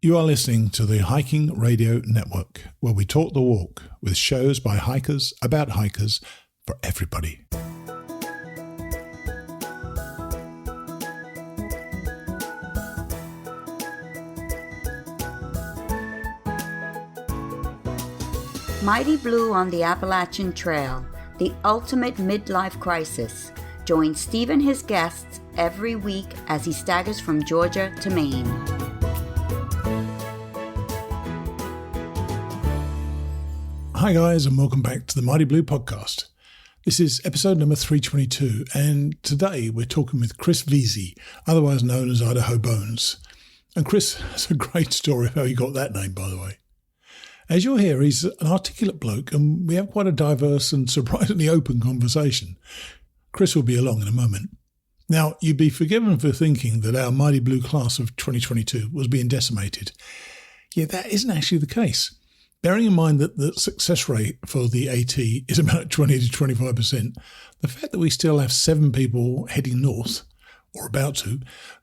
You are listening to the Hiking Radio Network, where we talk the walk with shows by hikers, about hikers, for everybody. Mighty Blue on the Appalachian Trail, the ultimate midlife crisis. Join Steve and his guests every week as he staggers from Georgia to Maine. Hi guys, and welcome back to the Mighty Blue podcast. This is episode number 322, and today we're talking with Chris Veasey, otherwise known as Idaho Bones. And Chris has a great story of how he got that name, by the way. As you'll hear, he's an articulate bloke, and we have quite a diverse and surprisingly open conversation. Chris will be along in a moment. Now, you'd be forgiven for thinking that our Mighty Blue class of 2022 was being decimated. Yet that isn't actually the case. Bearing in mind that the success rate for the AT is about 20 to 25%, the fact that we still have 7 people heading north, or about to,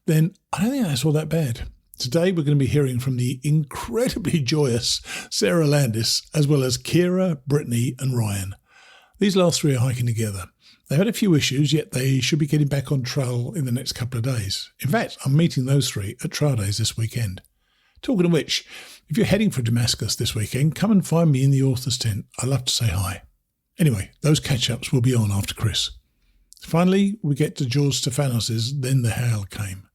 then I don't think that's all that bad. Today we're going to be hearing from the incredibly joyous Sarah Landis, as well as Kera, Brittaney and Ryan. These last 3 are hiking together. They've had a few issues, yet they should be getting back on trail in the next couple of days. In fact, I'm meeting those 3 at trail days this weekend. Talking of which, if you're heading for Damascus this weekend, come and find me in the author's tent. I'd love to say hi. Anyway, those catch-ups will be on after Chris. Finally, we get to George Stephanos' Then the Hail Came.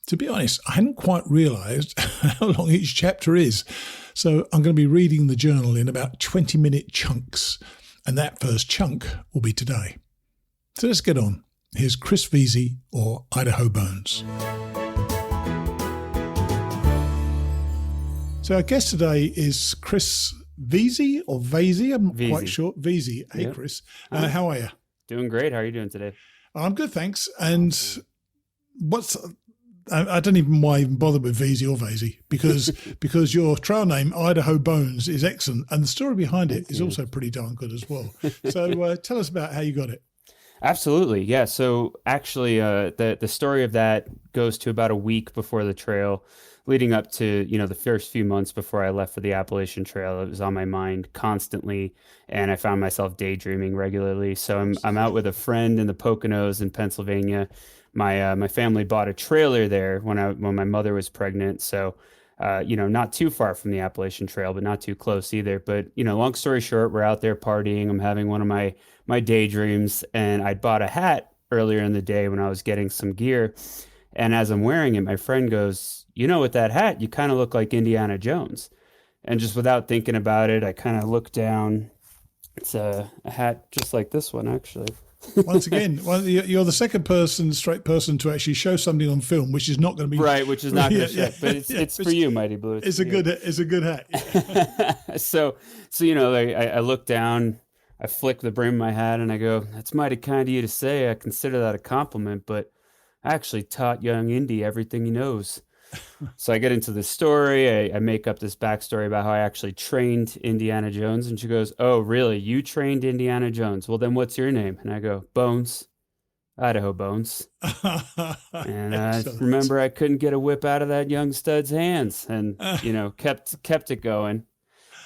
To be honest, I hadn't quite realised how long each chapter is, so I'm going to be reading the journal in about 20-minute chunks, and that first chunk will be today. So let's get on. Here's Chris Veasey, or Idaho Bones. So our guest today is Chris Veasey, or Veasey, I'm not quite sure. Veasey. Hey, yep. Chris. How are you? Doing great. How are you doing today? I'm good, thanks. And I don't even know why I even bother with Veasey or Veasey, because your trail name, Idaho Bones, is excellent. And the story behind it is also pretty darn good as well. So tell us about how you got it. Absolutely. Yeah. So actually, the story of that goes to about a week before the trail, leading up to, the first few months before I left for the Appalachian Trail. It was on my mind constantly, and I found myself daydreaming regularly. So I'm out with a friend in the Poconos in Pennsylvania. My family bought a trailer there when my mother was pregnant. So, not too far from the Appalachian Trail, but not too close either. But, long story short, we're out there partying. I'm having one of my daydreams, and I'd bought a hat earlier in the day when I was getting some gear. And as I'm wearing it, my friend goes, with that hat, you kind of look like Indiana Jones. And just without thinking about it, I kind of look down. It's a hat just like this one, actually. Once again, you're the second straight person to actually show something on film, which is not going to be right, which is not going to show. But it's for you, Mighty Blue. It's a good hat. Yeah. So I look down, I flick the brim of my hat, and I go, "That's mighty kind of you to say. I consider that a compliment, but I actually taught young Indy everything he knows." So I get into the story. I make up this backstory about how I actually trained Indiana Jones. And she goes, "Oh, really? You trained Indiana Jones? Well, then what's your name?" And I go, "Bones, Idaho Bones." And I remember I couldn't get a whip out of that young stud's hands, and, kept it going.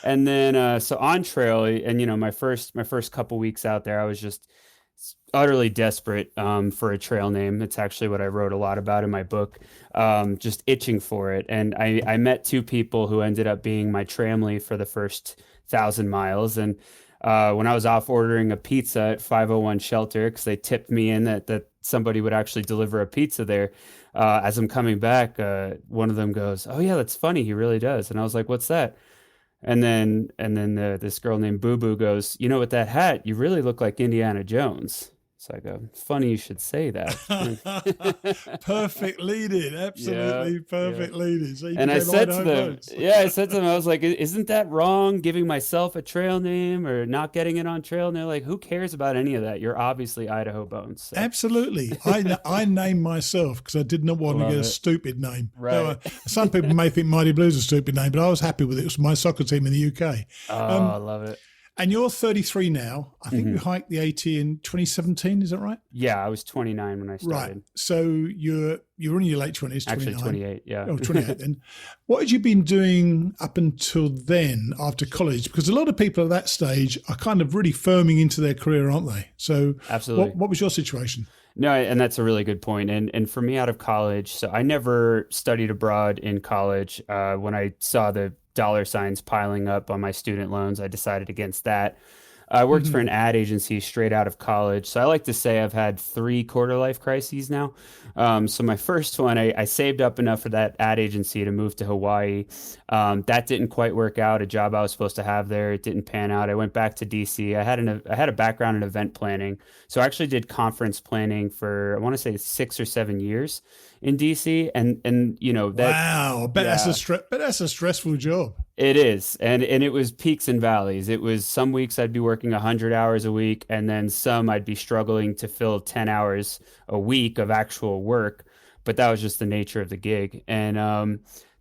And then, so on trail, and, my first couple weeks out there, I was just utterly desperate for a trail name. It's actually what I wrote a lot about in my book, just itching for it. And I met 2 people who ended up being my tramily for the first 1,000 miles. And when I was off ordering a pizza at 501 Shelter, because they tipped me in that somebody would actually deliver a pizza there, as I'm coming back, one of them goes, "Oh yeah, that's funny. He really does." And I was like, "What's that?" And then this girl named Boo Boo goes, "With that hat, you really look like Indiana Jones." So I go, "Funny you should say that." Perfect lead-in, absolutely perfect lead-in. So and I said to them, I was like, "Isn't that wrong, giving myself a trail name or not getting it on trail?" And they're like, "Who cares about any of that? You're obviously Idaho Bones." So. Absolutely. I named myself because I did not want to get a stupid name. Right. Some people may think Mighty Blue's a stupid name, but I was happy with it. It was my soccer team in the UK. I love it. And you're 33 now. I think you hiked the AT in 2017. Is that right? Yeah, I was 29 when I started. Right. So you're in your late 20s. 29. Actually, 28. Yeah. Oh, 28 then. What had you been doing up until then after college? Because a lot of people at that stage are kind of really firming into their career, aren't they? So absolutely. What was your situation? No, and that's a really good point. And for me out of college, so I never studied abroad in college. When I saw the dollar signs piling up on my student loans, I decided against that. I worked for an ad agency straight out of college. So I like to say I've had 3 quarter-life crises now. So my first one, I saved up enough for that ad agency to move to Hawaii. That didn't quite work out. A job I was supposed to have there, it didn't pan out. I went back to DC. I had a background in event planning. So I actually did conference planning for, I want to say 6 or 7 years in DC. And you know, that. Wow. That's a stressful job. It is. And it was peaks and valleys. It was some weeks I'd be working 100 hours a week, and then some I'd be struggling to fill 10 hours a week of actual work. But that was just the nature of the gig. And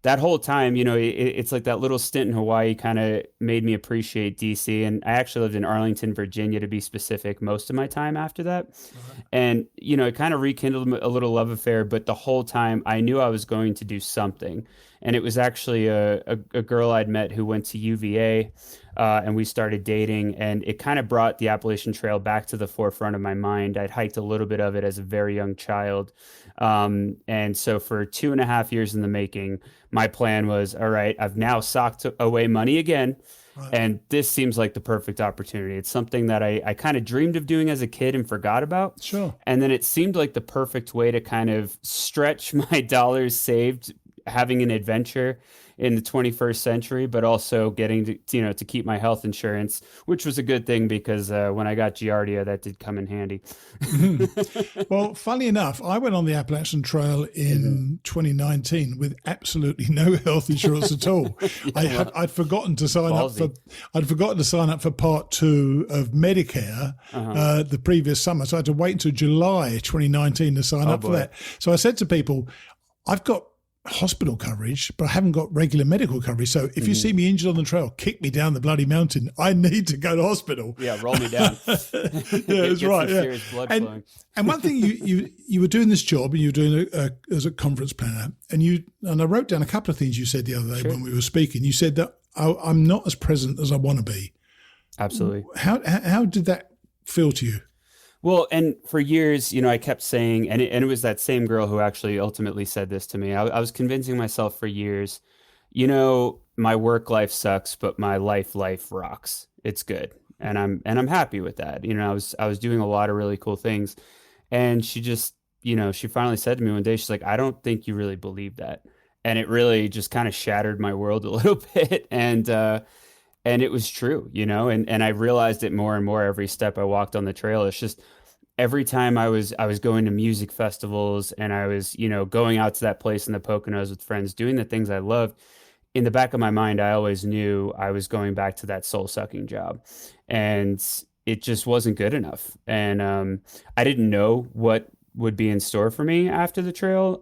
that whole time, you know, it's like that little stint in Hawaii kind of made me appreciate DC. And I actually lived in Arlington, Virginia, to be specific, most of my time after that. Uh-huh. And, you know, it kind of rekindled a little love affair. But the whole time I knew I was going to do something. And it was actually a girl I'd met who went to UVA, and we started dating. And it kind of brought the Appalachian Trail back to the forefront of my mind. I'd hiked a little bit of it as a very young child. And so for 2.5 years in the making, my plan was, all right, I've now socked away money again. Right. And this seems like the perfect opportunity. It's something that I kind of dreamed of doing as a kid and forgot about. Sure. And then it seemed like the perfect way to kind of stretch my dollars saved, having an adventure in the 21st century, but also getting to keep my health insurance, which was a good thing because when I got Giardia, that did come in handy. Well, funny enough, I went on the Appalachian Trail in 2019 with absolutely no health insurance at all. I'd forgotten to sign up for part 2 of Medicare the previous summer, so I had to wait until July 2019 to sign up for that. So I said to people, I've got hospital coverage, but I haven't got regular medical coverage. So if you see me injured on the trail, kick me down the bloody mountain. I need to go to hospital. Yeah, roll me down. Yeah, that's right. Yeah. Serious blood flowing. And one thing you were doing this job, and you were doing as a conference planner, and I wrote down a couple of things you said the other day when we were speaking. You said that I'm not as present as I want to be. Absolutely. How did that feel to you? Well, and for years, you know, I kept saying, and it was that same girl who actually ultimately said this to me. I was convincing myself for years, you know, my work life sucks, but my life rocks. It's good, and I'm happy with that. You know, I was doing a lot of really cool things, and she just, you know, she finally said to me one day, she's like, I don't think you really believe that, and it really just kind of shattered my world a little bit, and it was true, you know, and I realized it more and more every step I walked on the trail. It's just every time I was going to music festivals, and I was, you know, going out to that place in the Poconos with friends, doing the things I loved. In the back of my mind, I always knew I was going back to that soul-sucking job, and it just wasn't good enough. And I didn't know what would be in store for me after the trail.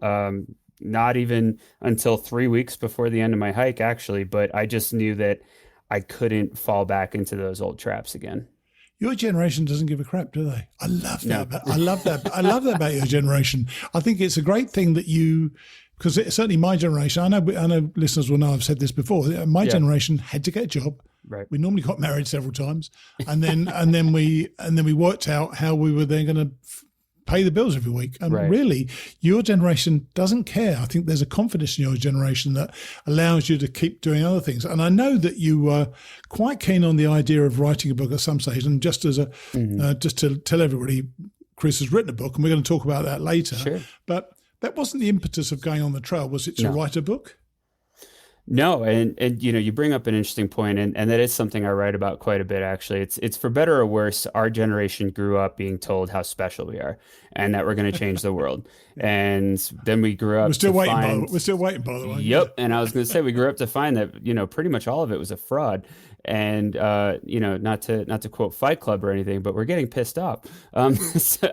Not even until 3 weeks before the end of my hike, actually. But I just knew that I couldn't fall back into those old traps again. Your generation doesn't give a crap, do they? I love that. I love that. I love that about your generation. I think it's a great thing that because certainly my generation, I know listeners will know I've said this before. My generation had to get a job. Right. We normally got married several times, and then we worked out how we were then going to pay the bills every week. And really, your generation doesn't care. I think there's a confidence in your generation that allows you to keep doing other things. And I know that you were quite keen on the idea of writing a book at some stage. And just as just to tell everybody, Chris has written a book, and we're going to talk about that later. Sure. But that wasn't the impetus of going on the trail, was it, to write a book? No, and you know, you bring up an interesting point, and that is something I write about quite a bit, actually. It's for better or worse, our generation grew up being told how special we are and that we're going to change the world. And then we grew up We're still waiting, by the way. Yep. And I was going to say, we grew up to find that, you know, pretty much all of it was a fraud. And, you know, not to quote Fight Club or anything, but we're getting pissed off. So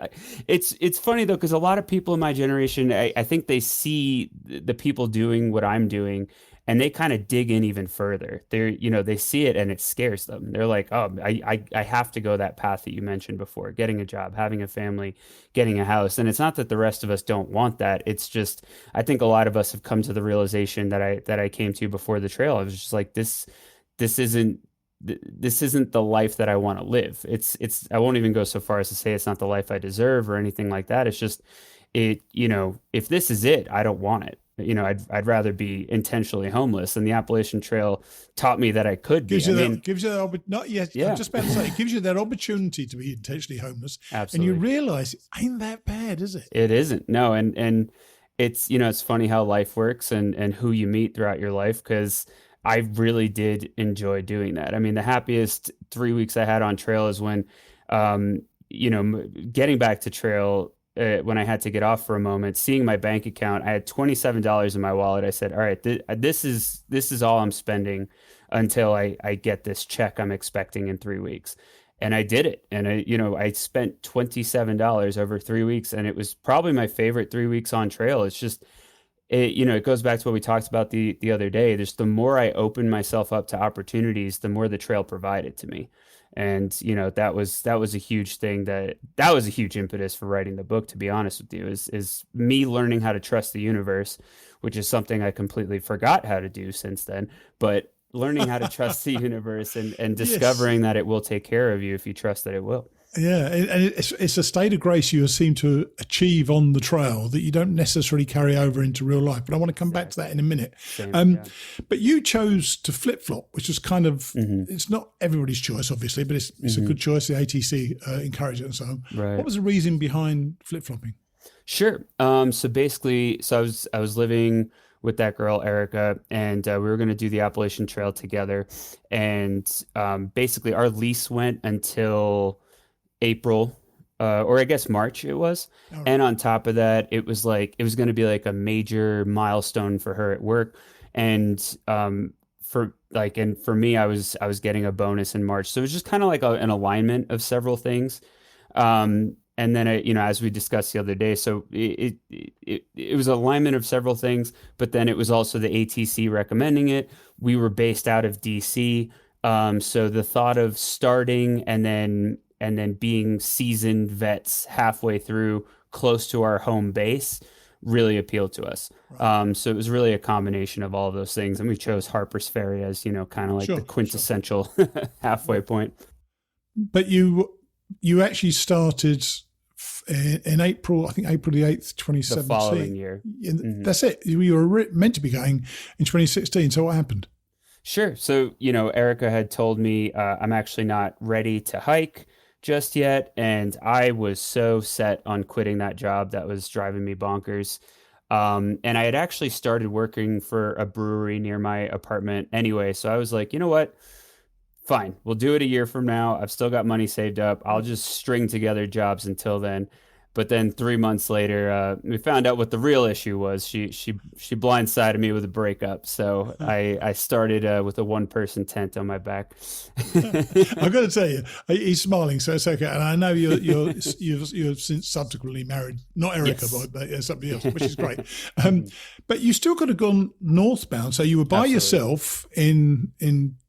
it's funny, though, because a lot of people in my generation, I think they see the people doing what I'm doing, and they kind of dig in even further. They see it and it scares them. They're like, oh, I have to go that path that you mentioned before, getting a job, having a family, getting a house. And it's not that the rest of us don't want that. It's just, I think a lot of us have come to the realization that I came to before the trail. I was just like, this isn't the life that I want to live. I won't even go so far as to say it's not the life I deserve or anything like that. It's just, if this is it, I don't want it. I'd rather be intentionally homeless, and the Appalachian Trail taught me that I could be. Gives you that not yet. Yeah. I'm just about to say, it gives you that opportunity to be intentionally homeless. Absolutely. And you realize it ain't that bad, is it? It isn't. No. And it's, it's funny how life works and who you meet throughout your life, because I really did enjoy doing that. I mean, the happiest 3 weeks I had on trail is when, getting back to trail, when I had to get off for a moment, seeing my bank account, I had $27 in my wallet. I said, all right, this is all I'm spending until I get this check I'm expecting in 3 weeks. And I did it. And I spent $27 over 3 weeks, and it was probably my favorite 3 weeks on trail. It's just, it goes back to what we talked about the other day. Just the more I opened myself up to opportunities, the more the trail provided to me. And, that was a huge thing that was a huge impetus for writing the book, to be honest with you, is me learning how to trust the universe, which is something I completely forgot how to do since then. But learning how to trust the universe and discovering that it will take care of you if you trust that it will. Yeah, and it's a state of grace you seem to achieve on the trail that you don't necessarily carry over into real life. But I want to come back to that in a minute. But you chose to flip-flop, which is kind of, it's not everybody's choice, obviously, but it's a good choice. The ATC encouraged it and so on. Right. What was the reason behind flip-flopping? Sure. So basically, I was living with that girl, Erica, and we were going to do the Appalachian Trail together. And basically, our lease went until April, or I guess March it was. Right. And on top of that, it was going to be like a major milestone for her at work. And for me, I was getting a bonus in March. So it was just kind of like an alignment of several things. And then, as we discussed the other day, so it was alignment of several things, but then it was also the ATC recommending it. We were based out of DC. So the thought of starting and then being seasoned vets halfway through close to our home base really appealed to us. Right. So it was really a combination of all of those things. And we chose Harpers Ferry as, kind of like the quintessential halfway point. But you actually started in April, I think April the 8th, 2017. The following year. That's it. You were meant to be going in 2016. So what happened? Sure. So, Erica had told me I'm actually not ready to hike just yet. And I was so set on quitting that job that was driving me bonkers. And I had actually started working for a brewery near my apartment anyway. So I was like, you know what? Fine. We'll do it a year from now. I've still got money saved up. I'll just string together jobs until then. But then 3 months later, we found out what the real issue was. She blindsided me with a breakup. So I started with a one-person tent on my back. I've got to tell you, he's smiling, so it's okay. And I know you've since subsequently married, not Erica, yes, but somebody else, which is great. But you still could have gone northbound. So you were by yourself in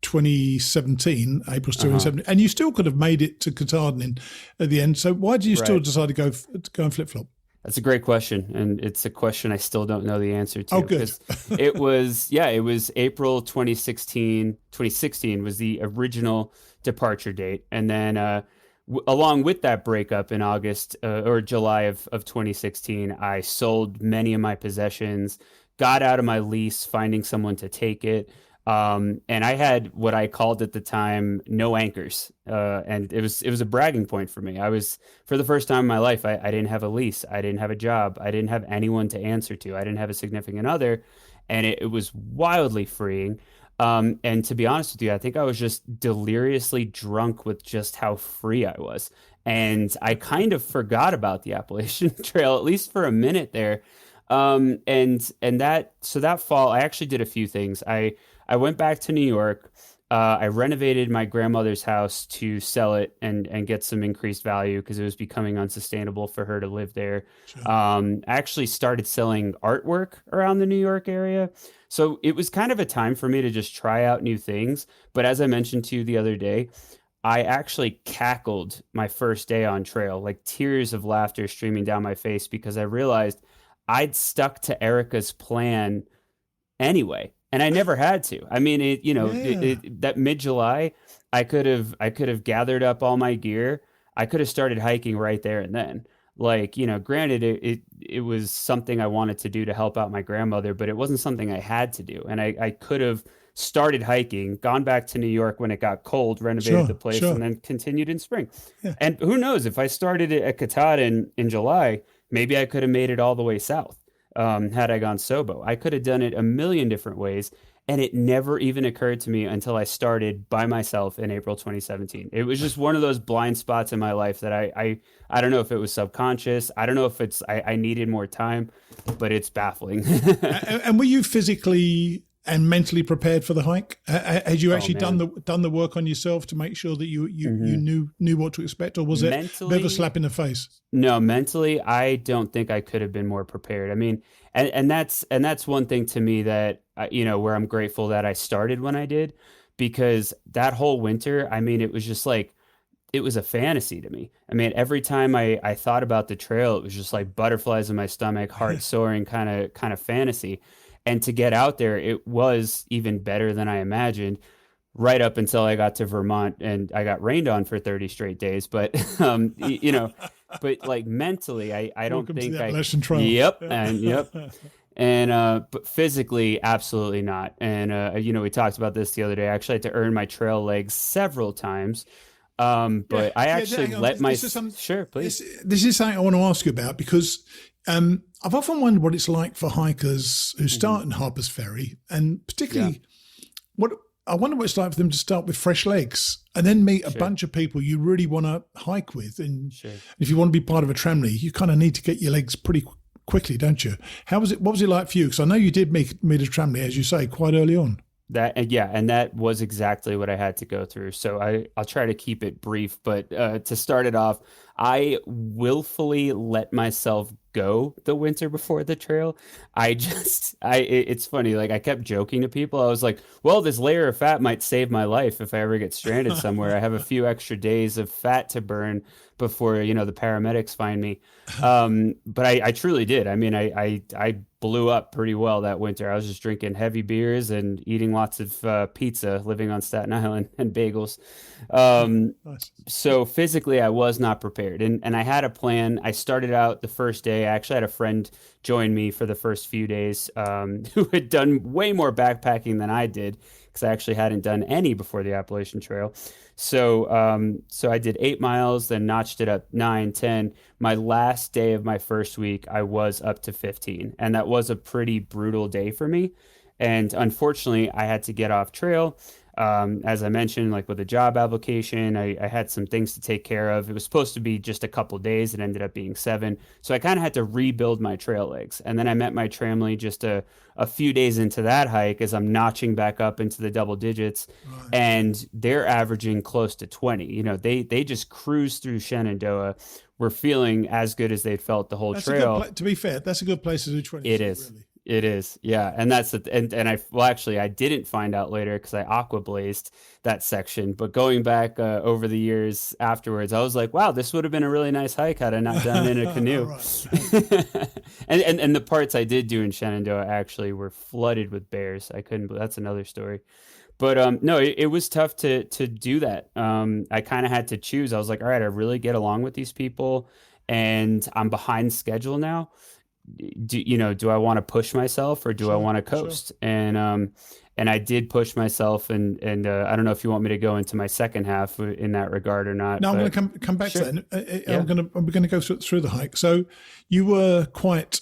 2017, April 2017, and you still could have made it to Katahdin at the end. So why did you still decide to go and flip-flop? That's a great question, and it's a question I still don't know the answer to. Oh, good. it was April 2016. 2016 was the original departure date, and then along with that breakup in August or July of 2016, I sold many of my possessions, got out of my lease, finding someone to take it. And I had what I called at the time no anchors, and it was a bragging point for me. I was, for the first time in my life, I didn't have a lease, I didn't have a job, I didn't have anyone to answer to, I didn't have a significant other, and it was wildly freeing. And to be honest with you, I think I was just deliriously drunk with just how free I was, and I kind of forgot about the Appalachian Trail, at least for a minute there. And that fall, I actually did a few things. I went back to New York. I renovated my grandmother's house to sell it and get some increased value because it was becoming unsustainable for her to live there. Sure. I actually started selling artwork around the New York area. So it was kind of a time for me to just try out new things. But as I mentioned to you the other day, I actually cackled my first day on trail, like tears of laughter streaming down my face because I realized I'd stuck to Erica's plan anyway, and I never had to. I mean, that mid-July, I could have gathered up all my gear. I could have started hiking right there and then. Like, granted, it was something I wanted to do to help out my grandmother, but it wasn't something I had to do. And I could have started hiking, gone back to New York when it got cold, renovated the place, and then continued in spring. Yeah. And who knows, if I started it at Katahdin in July, maybe I could have made it all the way south. Had I gone Sobo, I could have done it a million different ways. And it never even occurred to me until I started by myself in April 2017. It was just one of those blind spots in my life that I don't know if it was subconscious. I don't know if I needed more time, but it's baffling. And were you physically and mentally prepared for the hike? Had you actually done the work on yourself to make sure that you knew what to expect, or was it a bit of a slap in the face? No, mentally, I don't think I could have been more prepared. I mean, and that's one thing to me that where I'm grateful that I started when I did, because that whole winter, I mean, it was just like, it was a fantasy to me. I mean, every time I thought about the trail, it was just like butterflies in my stomach, heart soaring kind of fantasy. And to get out there, it was even better than I imagined, right up until I got to Vermont and I got rained on for 30 straight days. But, but like mentally, I don't think but physically, absolutely not. And, we talked about this the other day. I actually had to earn my trail legs several times. But I actually sure, please. This is something I want to ask you about, because I've often wondered what it's like for hikers who start in Harpers Ferry, and particularly I wonder what it's like for them to start with fresh legs and then meet a bunch of people you really want to hike with. And if you want to be part of a tramily, you kind of need to get your legs pretty quickly, don't you? What was it like for you? Because I know you did meet a tramily, as you say, quite early on. And that was exactly what I had to go through. So I'll try to keep it brief, but to start it off, I willfully let myself go the winter before the trail. It's funny. Like, I kept joking to people. I was like, well, this layer of fat might save my life if I ever get stranded somewhere. I have a few extra days of fat to burn before, the paramedics find me. But I truly did. I mean, I blew up pretty well that winter. I was just drinking heavy beers and eating lots of pizza, living on Staten Island, and bagels. Nice. So physically, I was not prepared. And I had a plan. I started out the first day. I actually had a friend join me for the first few days who had done way more backpacking than I did, because I actually hadn't done any before the Appalachian Trail. So I did 8 miles, then notched it up 9, 10. My last day of my first week, I was up to 15. And that was a pretty brutal day for me. And unfortunately, I had to get off trail. As I mentioned, like with a job application, I had some things to take care of. It was supposed to be just a couple days. It ended up being 7. So I kind of had to rebuild my trail legs. And then I met my tramily just a few days into that hike as I'm notching back up into the double digits. Right. And they're averaging close to 20. They just cruised through Shenandoah. We're feeling as good as they'd felt the whole trail. To be fair, that's a good place to do 20. It is. Really. It is, yeah, and that's I didn't find out later because I aqua blazed that section. But going back over the years afterwards, I was like, wow, this would have been a really nice hike had I not done it in a canoe. and the parts I did do in Shenandoah actually were flooded with bears. I couldn't. That's another story. But no, it was tough to do that. I kind of had to choose. I was like, all right, I really get along with these people, and I'm behind schedule now. Do I want to push myself, or do I want to coast? Sure. And I did push myself, and I don't know if you want me to go into my second half in that regard or not. No, I'm going to come back to that. We're going to go through the hike. So you were quite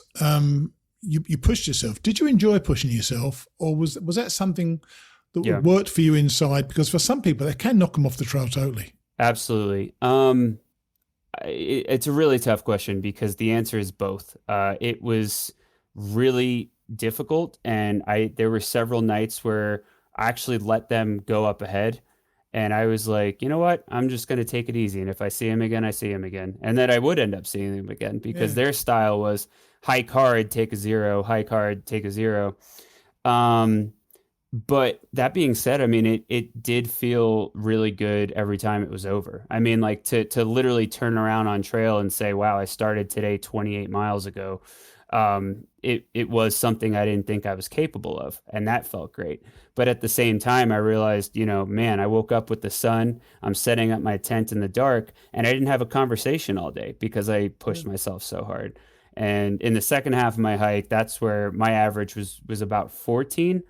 you pushed yourself. Did you enjoy pushing yourself, or was that something that worked for you inside? Because for some people, they can knock them off the trail totally. Absolutely. It's a really tough question because the answer is both. It was really difficult, and there were several nights where I actually let them go up ahead. And I was like, you know what? I'm just going to take it easy. And if I see him again, I see him again. And then I would end up seeing him again because their style was hike hard, take a zero, hike hard, take a zero. But that being said, I mean, it did feel really good every time it was over. I mean, like to literally turn around on trail and say, wow, I started today 28 miles ago. It was something I didn't think I was capable of, and that felt great. But at the same time, I realized, man, I woke up with the sun, I'm setting up my tent in the dark, and I didn't have a conversation all day because I pushed myself so hard. And in the second half of my hike, that's where my average was about 14.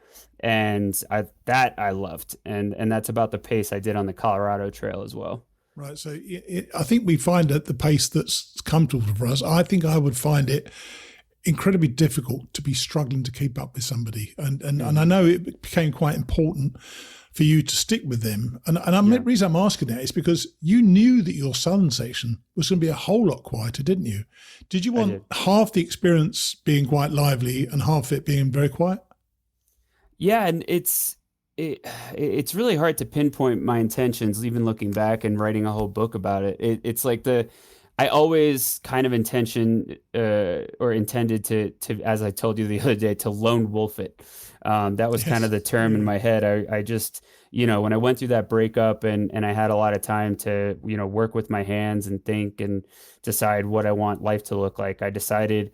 And I loved. And that's about the pace I did on the Colorado Trail as well. Right. So I think we find that the pace that's comfortable for us, I think I would find it incredibly difficult to be struggling to keep up with somebody. And I know it became quite important for you to stick with them. And the reason I'm asking that is because you knew that your southern section was going to be a whole lot quieter, didn't you? Did you want half the experience being quite lively and half it being very quiet? Yeah, and it's really hard to pinpoint my intentions, even looking back and writing a whole book about it. It's like I always kind of intended to, as I told you the other day, to lone wolf it. That was kind of the term in my head. I just, when I went through that breakup and I had a lot of time to, work with my hands and think and decide what I want life to look like, I decided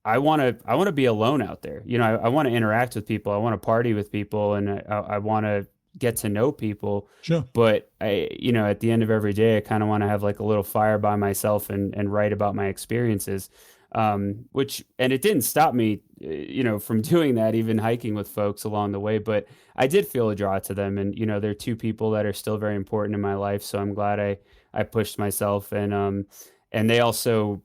I want to be alone out there. I want to interact with people. I want to party with people, and I want to get to know people. Sure. But at the end of every day, I kind of want to have like a little fire by myself and write about my experiences. And it didn't stop me, from doing that, even hiking with folks along the way. But I did feel a draw to them, and they're two people that are still very important in my life. So I'm glad I pushed myself, and they also,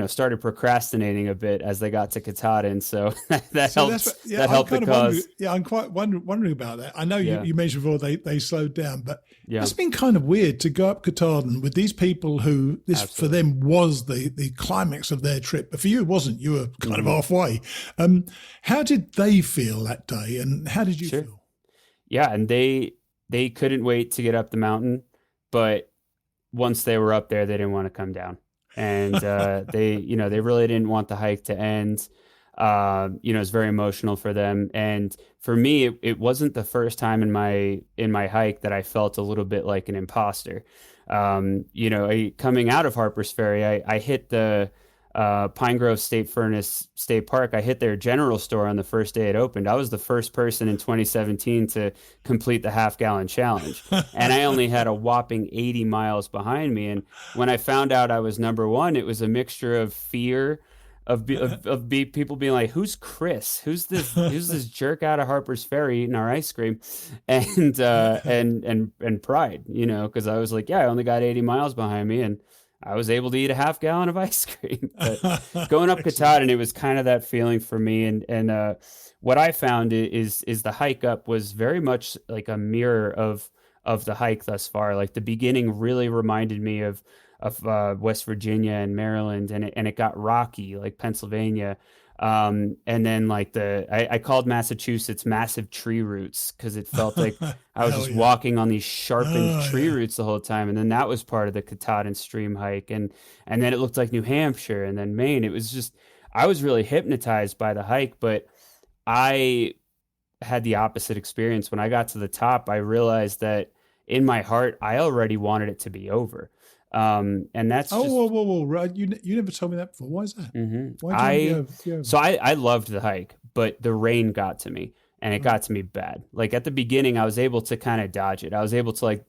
started procrastinating a bit as they got to Katahdin. So that helped. That helped the cause. I'm quite wondering about that. I know you mentioned before they slowed down, but it's been kind of weird to go up Katahdin with these people who this for them was the climax of their trip, but for you it wasn't. You were kind of halfway. How did they feel that day, and how did you feel? Yeah, and they couldn't wait to get up the mountain, but once they were up there, they didn't want to come down, and they really didn't want the hike to end. It was very emotional for them, and for me, it wasn't the first time in my hike that I felt a little bit like an imposter. Coming out of Harpers Ferry, I hit the Pine Grove State Furnace State Park. I hit their general store on the first day it opened. I was the first person in 2017 to complete the half-gallon challenge, and I only had a whopping 80 miles behind me. And when I found out I was number one, it was a mixture of fear of people being like, "Who's Chris? Who's this jerk out of Harpers Ferry eating our ice cream?" and pride, because I was like, "Yeah, I only got 80 miles behind me, and I was able to eat a half gallon of ice cream." But going up Katahdin, it was kind of that feeling for me. And what I found is the hike up was very much like a mirror of the hike thus far. Like the beginning really reminded me of West Virginia and Maryland, and it got rocky like Pennsylvania. And then like I called Massachusetts massive tree roots because it felt like I was just walking on these sharpened tree roots the whole time. And then that was part of the Katahdin stream hike. And then it looked like New Hampshire and then Maine. It was just, I was really hypnotized by the hike, but I had the opposite experience. When I got to the top, I realized that in my heart, I already wanted it to be over. And that's whoa! Right, you never told me that before. Why is that? Mm-hmm. So I loved the hike, but the rain got to me, and it got to me bad. Like at the beginning, I was able to kind of dodge it. I was able to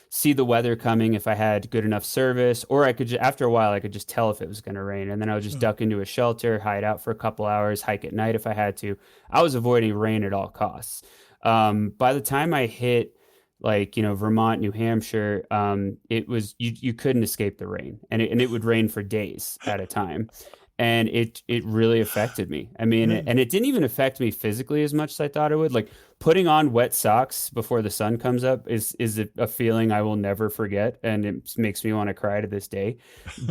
see the weather coming if I had good enough service, or I could after a while I could just tell if it was going to rain, and then I would just duck into a shelter, hide out for a couple hours, hike at night if I had to. I was avoiding rain at all costs. By the time I hit Vermont, New Hampshire, it was, you couldn't escape the rain, and it would rain for days at a time. And it really affected me. I mean, and it didn't even affect me physically as much as I thought it would. Like putting on wet socks before the sun comes up is a feeling I will never forget. And it makes me want to cry to this day.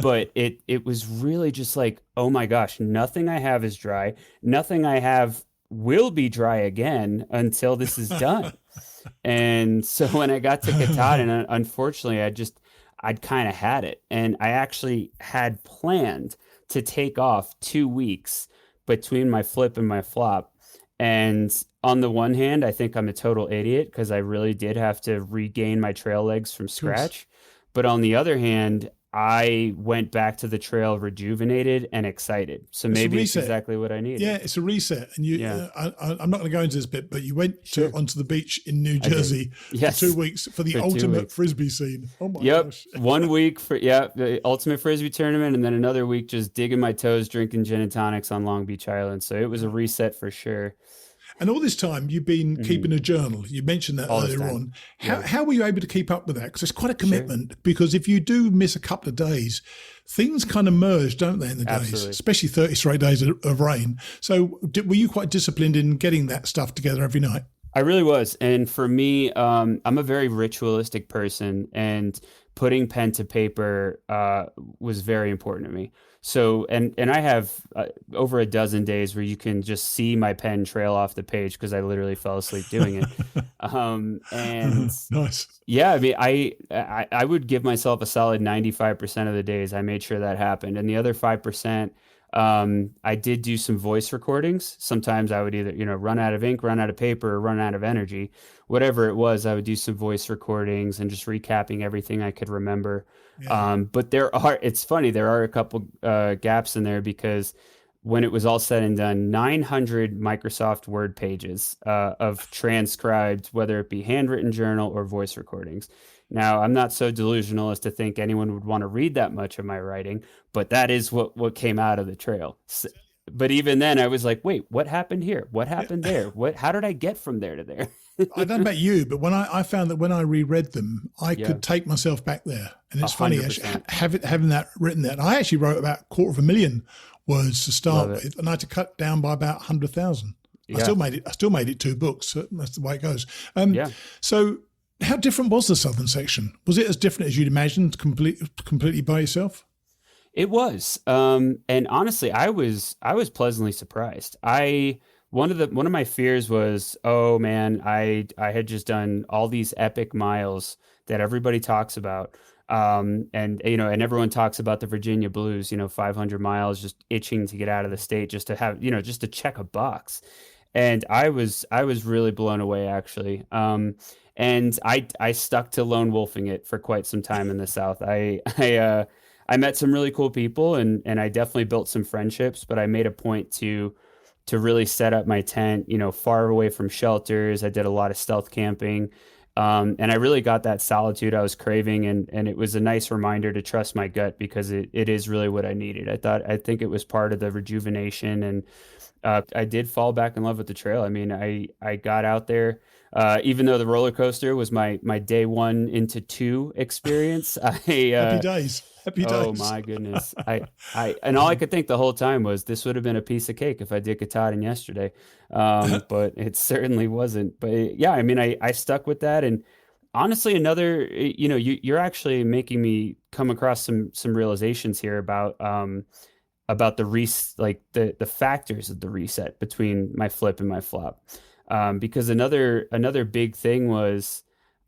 But it was really just like, oh my gosh, nothing I have is dry. Nothing I have will be dry again until this is done. And so when I got to Katahdin, unfortunately, I'd kind of had it. And I actually had planned to take off 2 weeks between my flip and my flop. And on the one hand, I think I'm a total idiot because I really did have to regain my trail legs from scratch. But on the other hand, I went back to the trail rejuvenated and excited. So maybe it's exactly what I needed. Yeah, it's a reset. And I'm not going to go into this bit, but you went onto the beach in New Jersey for 2 weeks for the ultimate Frisbee scene. Oh my gosh. 1 week for the ultimate Frisbee tournament, and then another week just digging my toes, drinking gin and tonics on Long Beach Island. So it was a reset for sure. And all this time, you've been keeping a journal. You mentioned that earlier on. How were you able to keep up with that? Because it's quite a commitment. Because if you do miss a couple of days, things kind of merge, don't they, in the days? Especially 30 straight days of rain. So were you quite disciplined in getting that stuff together every night? I really was. And for me, I'm a very ritualistic person. And putting pen to paper was very important to me. So, and I have over a dozen days where you can just see my pen trail off the page because I literally fell asleep doing it. And nice. Yeah, I mean, I would give myself a solid 95% of the days I made sure that happened. And the other 5%, I did do some voice recordings. Sometimes I would either, run out of ink, run out of paper, or run out of energy. Whatever it was, I would do some voice recordings and just recapping everything I could remember. Yeah. But it's funny, there are a couple gaps in there because when it was all said and done, 900 Microsoft Word pages of transcribed, whether it be handwritten journal or voice recordings. Now, I'm not so delusional as to think anyone would want to read that much of my writing, but that is what came out of the trail. So, but even then, I was like, wait, what happened here? What happened there? How did I get from there to there? I don't know about you, but when I found that when I reread them, I could take myself back there. And it's 100%. Funny, actually, having that written there. And I actually wrote about 250,000 words to start with, and I had to cut down by about 100,000. Yeah. I still made it 2 books. So that's the way it goes. So how different was the southern section? Was it as different as you'd imagined, completely by yourself? It was. And honestly, I was pleasantly surprised. One of my fears was, oh man, I had just done all these epic miles that everybody talks about. And everyone talks about the Virginia Blues, 500 miles, just itching to get out of the state, just to have, just to check a box. And I was really blown away, actually. And I stuck to lone wolfing it for quite some time in the South. I met some really cool people and I definitely built some friendships, but I made a point to really set up my tent, far away from shelters. I did a lot of stealth camping. And I really got that solitude I was craving. And it was a nice reminder to trust my gut because it is really what I needed. I think it was part of the rejuvenation. And I did fall back in love with the trail. I mean, I got out there, even though the roller coaster was my day 1 into 2 experience. Happy days. Oh my goodness. And all I could think the whole time was this would have been a piece of cake if I did Katahdin yesterday. But it certainly wasn't. But yeah, I mean, I stuck with that. And honestly, another, you're actually making me come across some realizations here about the factors of the reset between my flip and my flop. Because another big thing was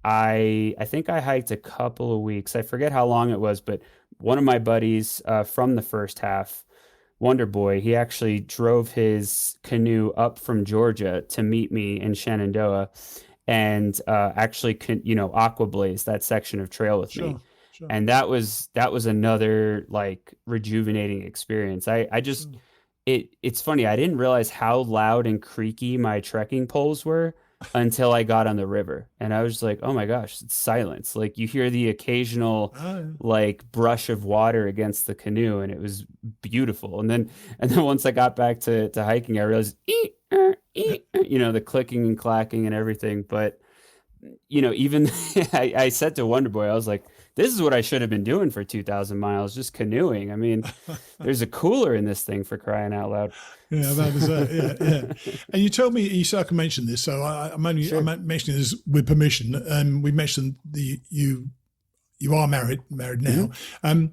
I think I hiked a couple of weeks. I forget how long it was, but one of my buddies from the first half, Wonder Boy, he actually drove his canoe up from Georgia to meet me in Shenandoah and actually aqua blaze that section of trail with me. Sure. And that was another like rejuvenating experience. It's funny. I didn't realize how loud and creaky my trekking poles were until I got on the river. And I was like, oh my gosh, it's silence. Like you hear the occasional like brush of water against the canoe, and it was beautiful. And then once I got back to hiking, I realized, the clicking and clacking and everything. But, even I said to Wonder Boy, I was like, this is what I should have been doing for 2,000 miles, just canoeing. I mean, there's a cooler in this thing, for crying out loud. Yeah, that is that. Yeah. And you told me, you can mention this, so I'm mentioning this with permission. We mentioned you are married now. Mm-hmm.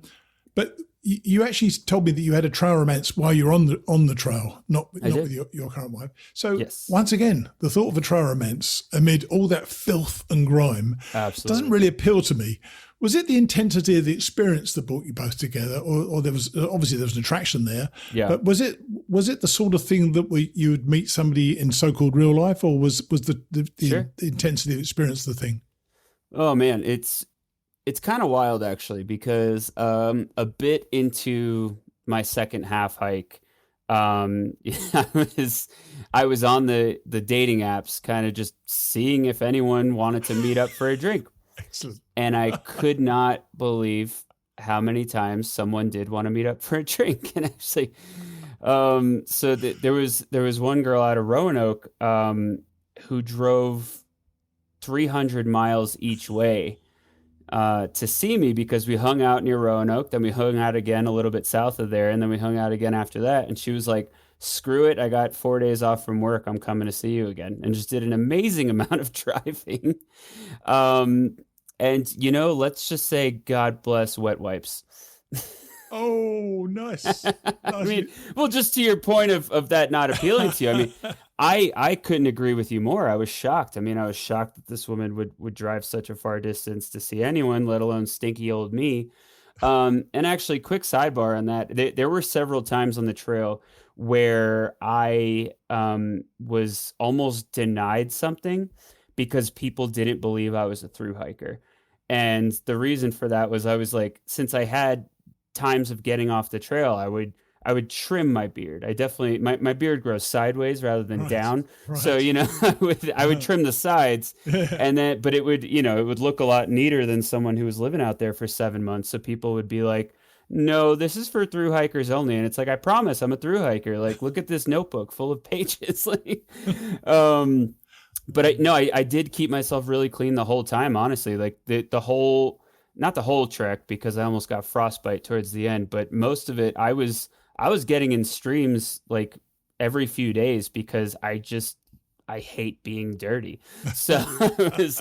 But you actually told me that you had a trail romance while you're on the trail, not with your current wife. So yes. Once again, the thought of a trail romance amid all that filth and grime doesn't really appeal to me. Was it the intensity of the experience that brought you both together, or there was obviously there was an attraction there? Yeah. But was it the sort of thing that you would meet somebody in so-called real life, or was the intensity of the experience the thing? Oh man, it's kind of wild actually, because a bit into my second half hike, I was on the dating apps, kind of just seeing if anyone wanted to meet up for a drink. Excellent. And I could not believe how many times someone did want to meet up for a drink. And actually, there was one girl out of Roanoke who drove 300 miles each way to see me, because we hung out near Roanoke, then we hung out again a little bit south of there, and then we hung out again after that. And she was like, screw it, I got 4 days off from work, I'm coming to see you again. And just did an amazing amount of driving. And, let's just say God bless wet wipes. Oh, nice. I mean, well, just to your point of that not appealing to you, I mean, I couldn't agree with you more. I was shocked. I mean, I was shocked that this woman would drive such a far distance to see anyone, let alone stinky old me. And actually, quick sidebar on that, there were several times on the trail where I was almost denied something because people didn't believe I was a thru hiker. And the reason for that was I was like, since I had times of getting off the trail, I would trim my beard. I definitely, my beard grows sideways rather than down. Right. So, I would trim the sides and then, but it would look a lot neater than someone who was living out there for 7 months. So people would be like, no, this is for thru hikers only. And it's like, I promise I'm a thru hiker. Like, look at this notebook full of pages. Like, but I did keep myself really clean the whole time, honestly. Like the whole, not the whole trek, because I almost got frostbite towards the end, but most of it, I was getting in streams like every few days because I hate being dirty. So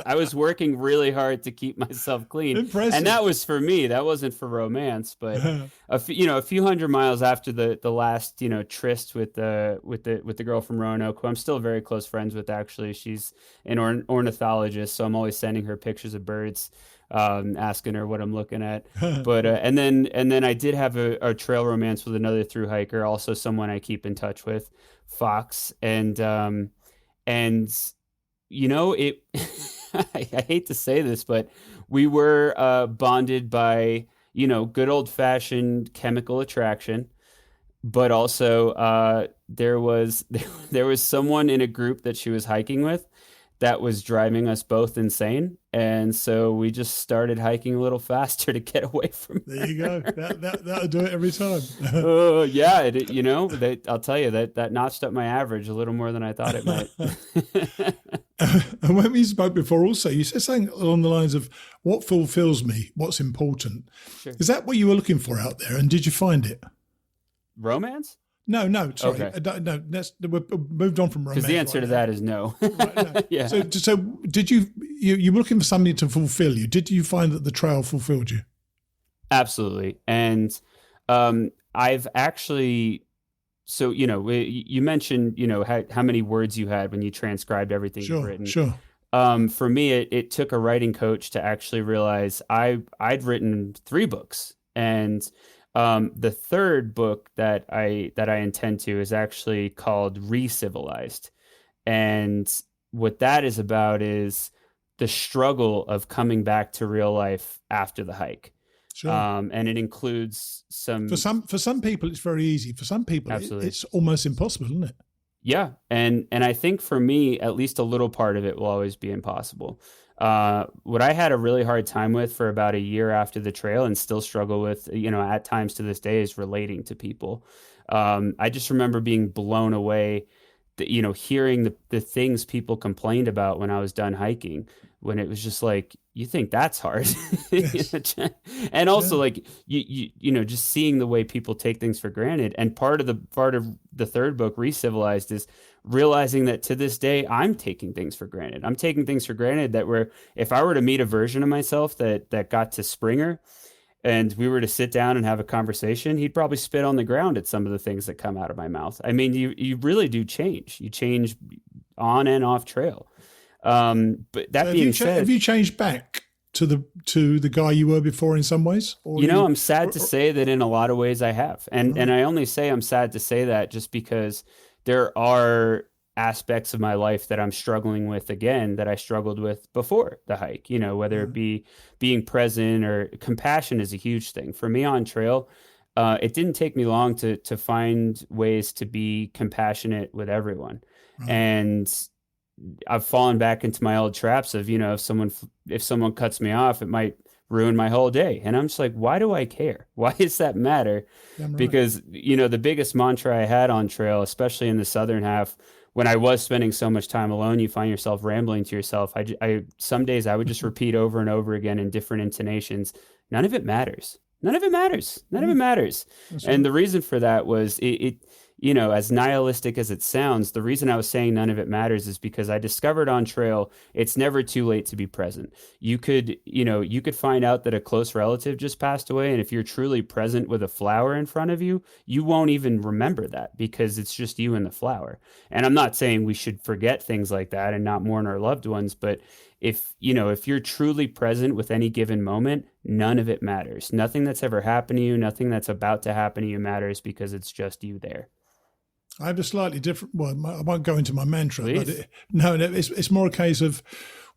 I was working really hard to keep myself clean. Impressive. And that was for me. That wasn't for romance, but a few hundred miles after the last, tryst with the girl from Roanoke, who I'm still very close friends with, actually. She's an ornithologist, so I'm always sending her pictures of birds, asking her what I'm looking at. But and then I did have a trail romance with another thru hiker, also someone I keep in touch with, Fox, and it I hate to say this, but we were bonded by good old fashioned chemical attraction, but also there was someone in a group that she was hiking with that was driving us both insane. And so we just started hiking a little faster to get away from her. There you go. That'll do it every time. Yeah, I'll tell you that notched up my average a little more than I thought it might. And when we spoke before also, you said something along the lines of what fulfills me, what's important. Sure. Is that what you were looking for out there? And did you find it? Romance? No, sorry. Okay. No, we've moved on from romance. Because the answer to that is no. Right, no. Yeah. So did you were looking for something to fulfill you? Did you find that the trail fulfilled you? Absolutely. And I've actually, so, you mentioned, how many words you had when you transcribed everything you've written. Sure. For me, it took a writing coach to actually realize I'd written 3 books, and the third book that I intend to is actually called Re-Civilized. And what that is about is the struggle of coming back to real life after the hike. Sure. And it includes some... For some people, it's very easy. For some people, it's almost impossible, isn't it? Yeah. And I think for me, at least a little part of it will always be impossible. What I had a really hard time with for about a year after the trail, and still struggle with, at times to this day, is relating to people. I just remember being blown away, hearing the things people complained about when I was done hiking, when it was just like, you think that's hard. Yes. And also like, just seeing the way people take things for granted. And part of the third book, Re-Civilized, is realizing that to this day, I'm taking things for granted. I'm taking things for granted that if I were to meet a version of myself that got to Springer and we were to sit down and have a conversation, he'd probably spit on the ground at some of the things that come out of my mouth. I mean, you really do change. You change on and off trail. But that being said, have you changed back to the guy you were before in some ways? Or I'm sad to say that in a lot of ways I have. And I only say I'm sad to say that just because there are aspects of my life that I'm struggling with again that I struggled with before the hike, whether it be being present or compassion is a huge thing for me on trail. It didn't take me long to find ways to be compassionate with everyone. And I've fallen back into my old traps of, if someone cuts me off, it might ruin my whole day. And I'm just like, why do I care? Why does that matter? Right. Because, the biggest mantra I had on trail, especially in the southern half, when I was spending so much time alone, you find yourself rambling to yourself. Some days I would just repeat over and over again in different intonations. None of it matters. None of it matters. None of it matters. And the reason for that was as nihilistic as it sounds, the reason I was saying none of it matters is because I discovered on trail, it's never too late to be present. You could find out that a close relative just passed away. And if you're truly present with a flower in front of you, you won't even remember that because it's just you and the flower. And I'm not saying we should forget things like that and not mourn our loved ones, but if you're truly present with any given moment, none of it matters. Nothing that's ever happened to you, nothing that's about to happen to you matters because it's just you there. I have a slightly different. Well, I won't go into my mantra, Please. But it's more a case of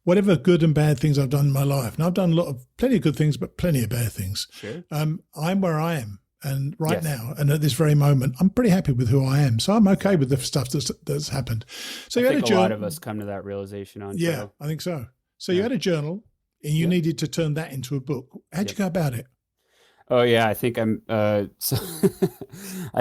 whatever good and bad things I've done in my life. And I've done plenty of good things, but plenty of bad things. Sure. I'm where I am, and right now, and at this very moment, I'm pretty happy with who I am. So I'm okay with the stuff that's happened. So I think a lot of us come to that realization on trail. Yeah, I think so. So you had a journal, and you needed to turn that into a book. How'd you go about it? Oh yeah, I think I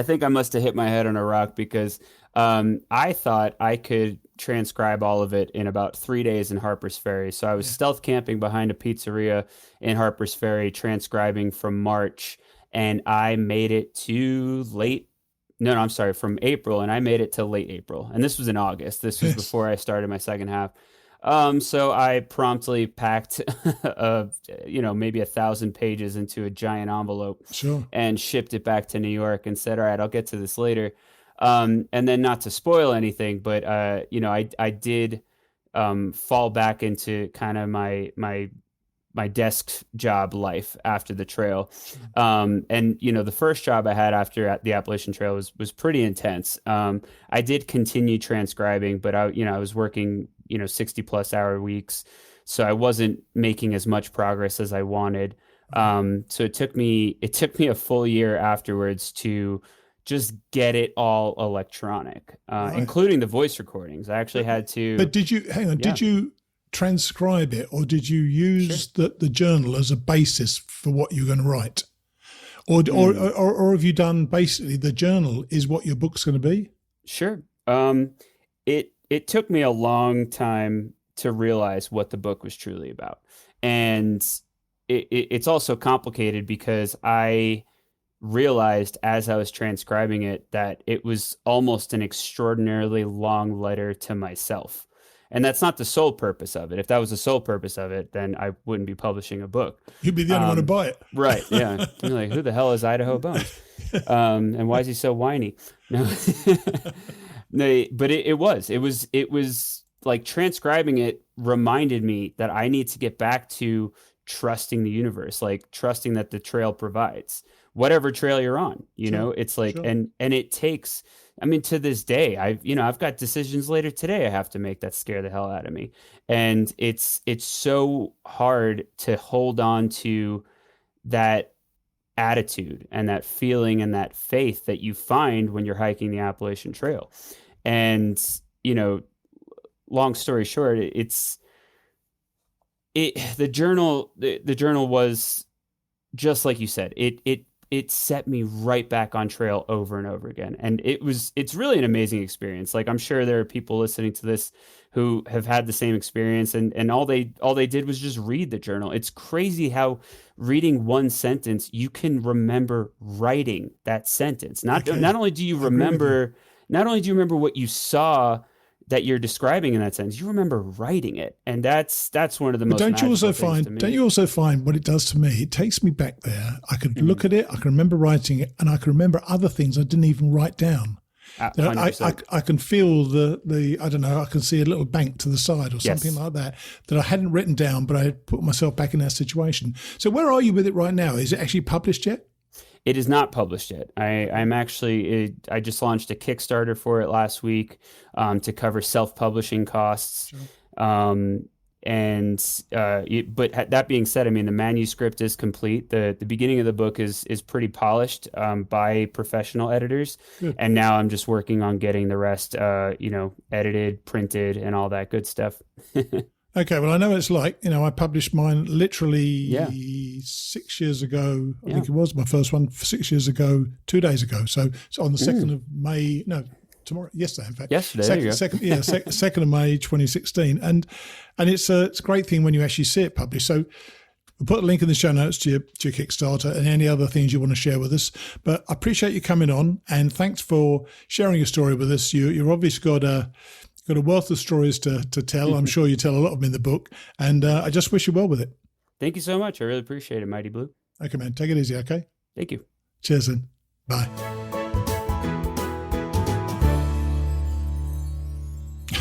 think I must have hit my head on a rock because I thought I could transcribe all of it in about 3 days in Harpers Ferry. So I was stealth camping behind a pizzeria in Harpers Ferry, transcribing from March, and I made it to from April, and I made it to late April. And this was in August. This was before I started my second half. So I promptly packed, maybe 1,000 pages into a giant envelope and shipped it back to New York and said, all right, I'll get to this later. And then not to spoil anything, but, I did, fall back into kind of my desk job life after the trail. And, the first job I had after the Appalachian Trail was pretty intense. I did continue transcribing, but I was working 60 plus hour weeks. So I wasn't making as much progress as I wanted. So it took me a full year afterwards to just get it all electronic, including the voice recordings. I actually had to. But did you did you transcribe it, or did you use the journal as a basis for what you're going to write? Or have you done basically the journal is what your book's going to be? Sure. It took me a long time to realize what the book was truly about. And it's also complicated because I realized as I was transcribing it that it was almost an extraordinarily long letter to myself. And that's not the sole purpose of it. If that was the sole purpose of it, then I wouldn't be publishing a book. You'd be the only one to buy it. Right, yeah. You're like, who the hell is Idaho Bones? And why is he so whiny? No. No, but it was like transcribing it reminded me that I need to get back to trusting the universe, like trusting that the trail provides whatever trail you're on, it's like, and it takes, to this day, I've got decisions later today I have to make that scare the hell out of me. And it's so hard to hold on to that attitude and that feeling and that faith that you find when you're hiking the Appalachian Trail. And, long story short, the journal was just like you said, it set me right back on trail over and over again. And it's really an amazing experience. Like, I'm sure there are people listening to this who have had the same experience, and all they did was just read the journal. It's crazy how reading one sentence, you can remember writing that sentence. Not only do you remember what you saw that you're describing in that sentence, you remember writing it, and that's one of the most. Don't you also magical things to me. don't you also find what it does to me? It takes me back there. I could look at it, I can remember writing it, and I can remember other things I didn't even write down. I can feel the I don't know, I can see a little bank to the side or something like that I hadn't written down, but I had put myself back in that situation. So where are you with it right now? Is it actually published yet? It is not published yet. I just launched a Kickstarter for it last week to cover self-publishing costs. Sure. But that being said, I mean, the manuscript is complete. The beginning of the book is pretty polished by professional editors. Good. And now I'm just working on getting the rest, edited, printed, and all that good stuff. Okay, well, I know it's like, I published mine literally 6 years ago. I think it was my first one 6 years ago, 2 days ago. So it's on the 2nd of May, yesterday, in fact. Yesterday, 2nd of May, 2016. And it's a great thing when you actually see it published. So we'll put a link in the show notes to your Kickstarter and any other things you want to share with us. But I appreciate you coming on, and thanks for sharing your story with us. You've obviously got a wealth of stories to tell. I'm sure you tell a lot of them in the book, and I just wish you well with it. Thank you so much. I really appreciate it, Mighty Blue. Okay, man. Take it easy, okay? Thank you. Cheers, then. Bye.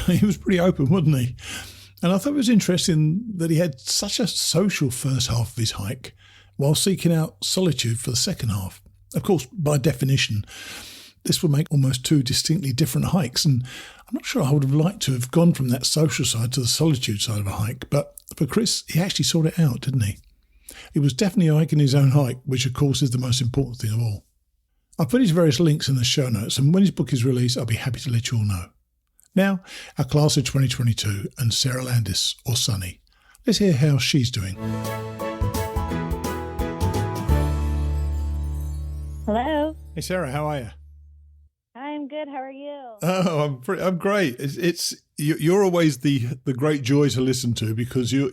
He was pretty open, wasn't he? And I thought it was interesting that he had such a social first half of his hike while seeking out solitude for the second half. Of course, by definition, this would make almost two distinctly different hikes, and I'm not sure I would have liked to have gone from that social side to the solitude side of a hike, but for Chris, he actually sorted it out, didn't he? He was definitely hiking his own hike, which of course is the most important thing of all. I'll put his various links in the show notes, and when his book is released, I'll be happy to let you all know. Now, our class of 2022 and Sarah Landis, or Sunny. Let's hear how she's doing. Hello. Hey Sarah, how are you? I'm good. How are you? Oh, I'm great. You're always the great joy to listen to, because you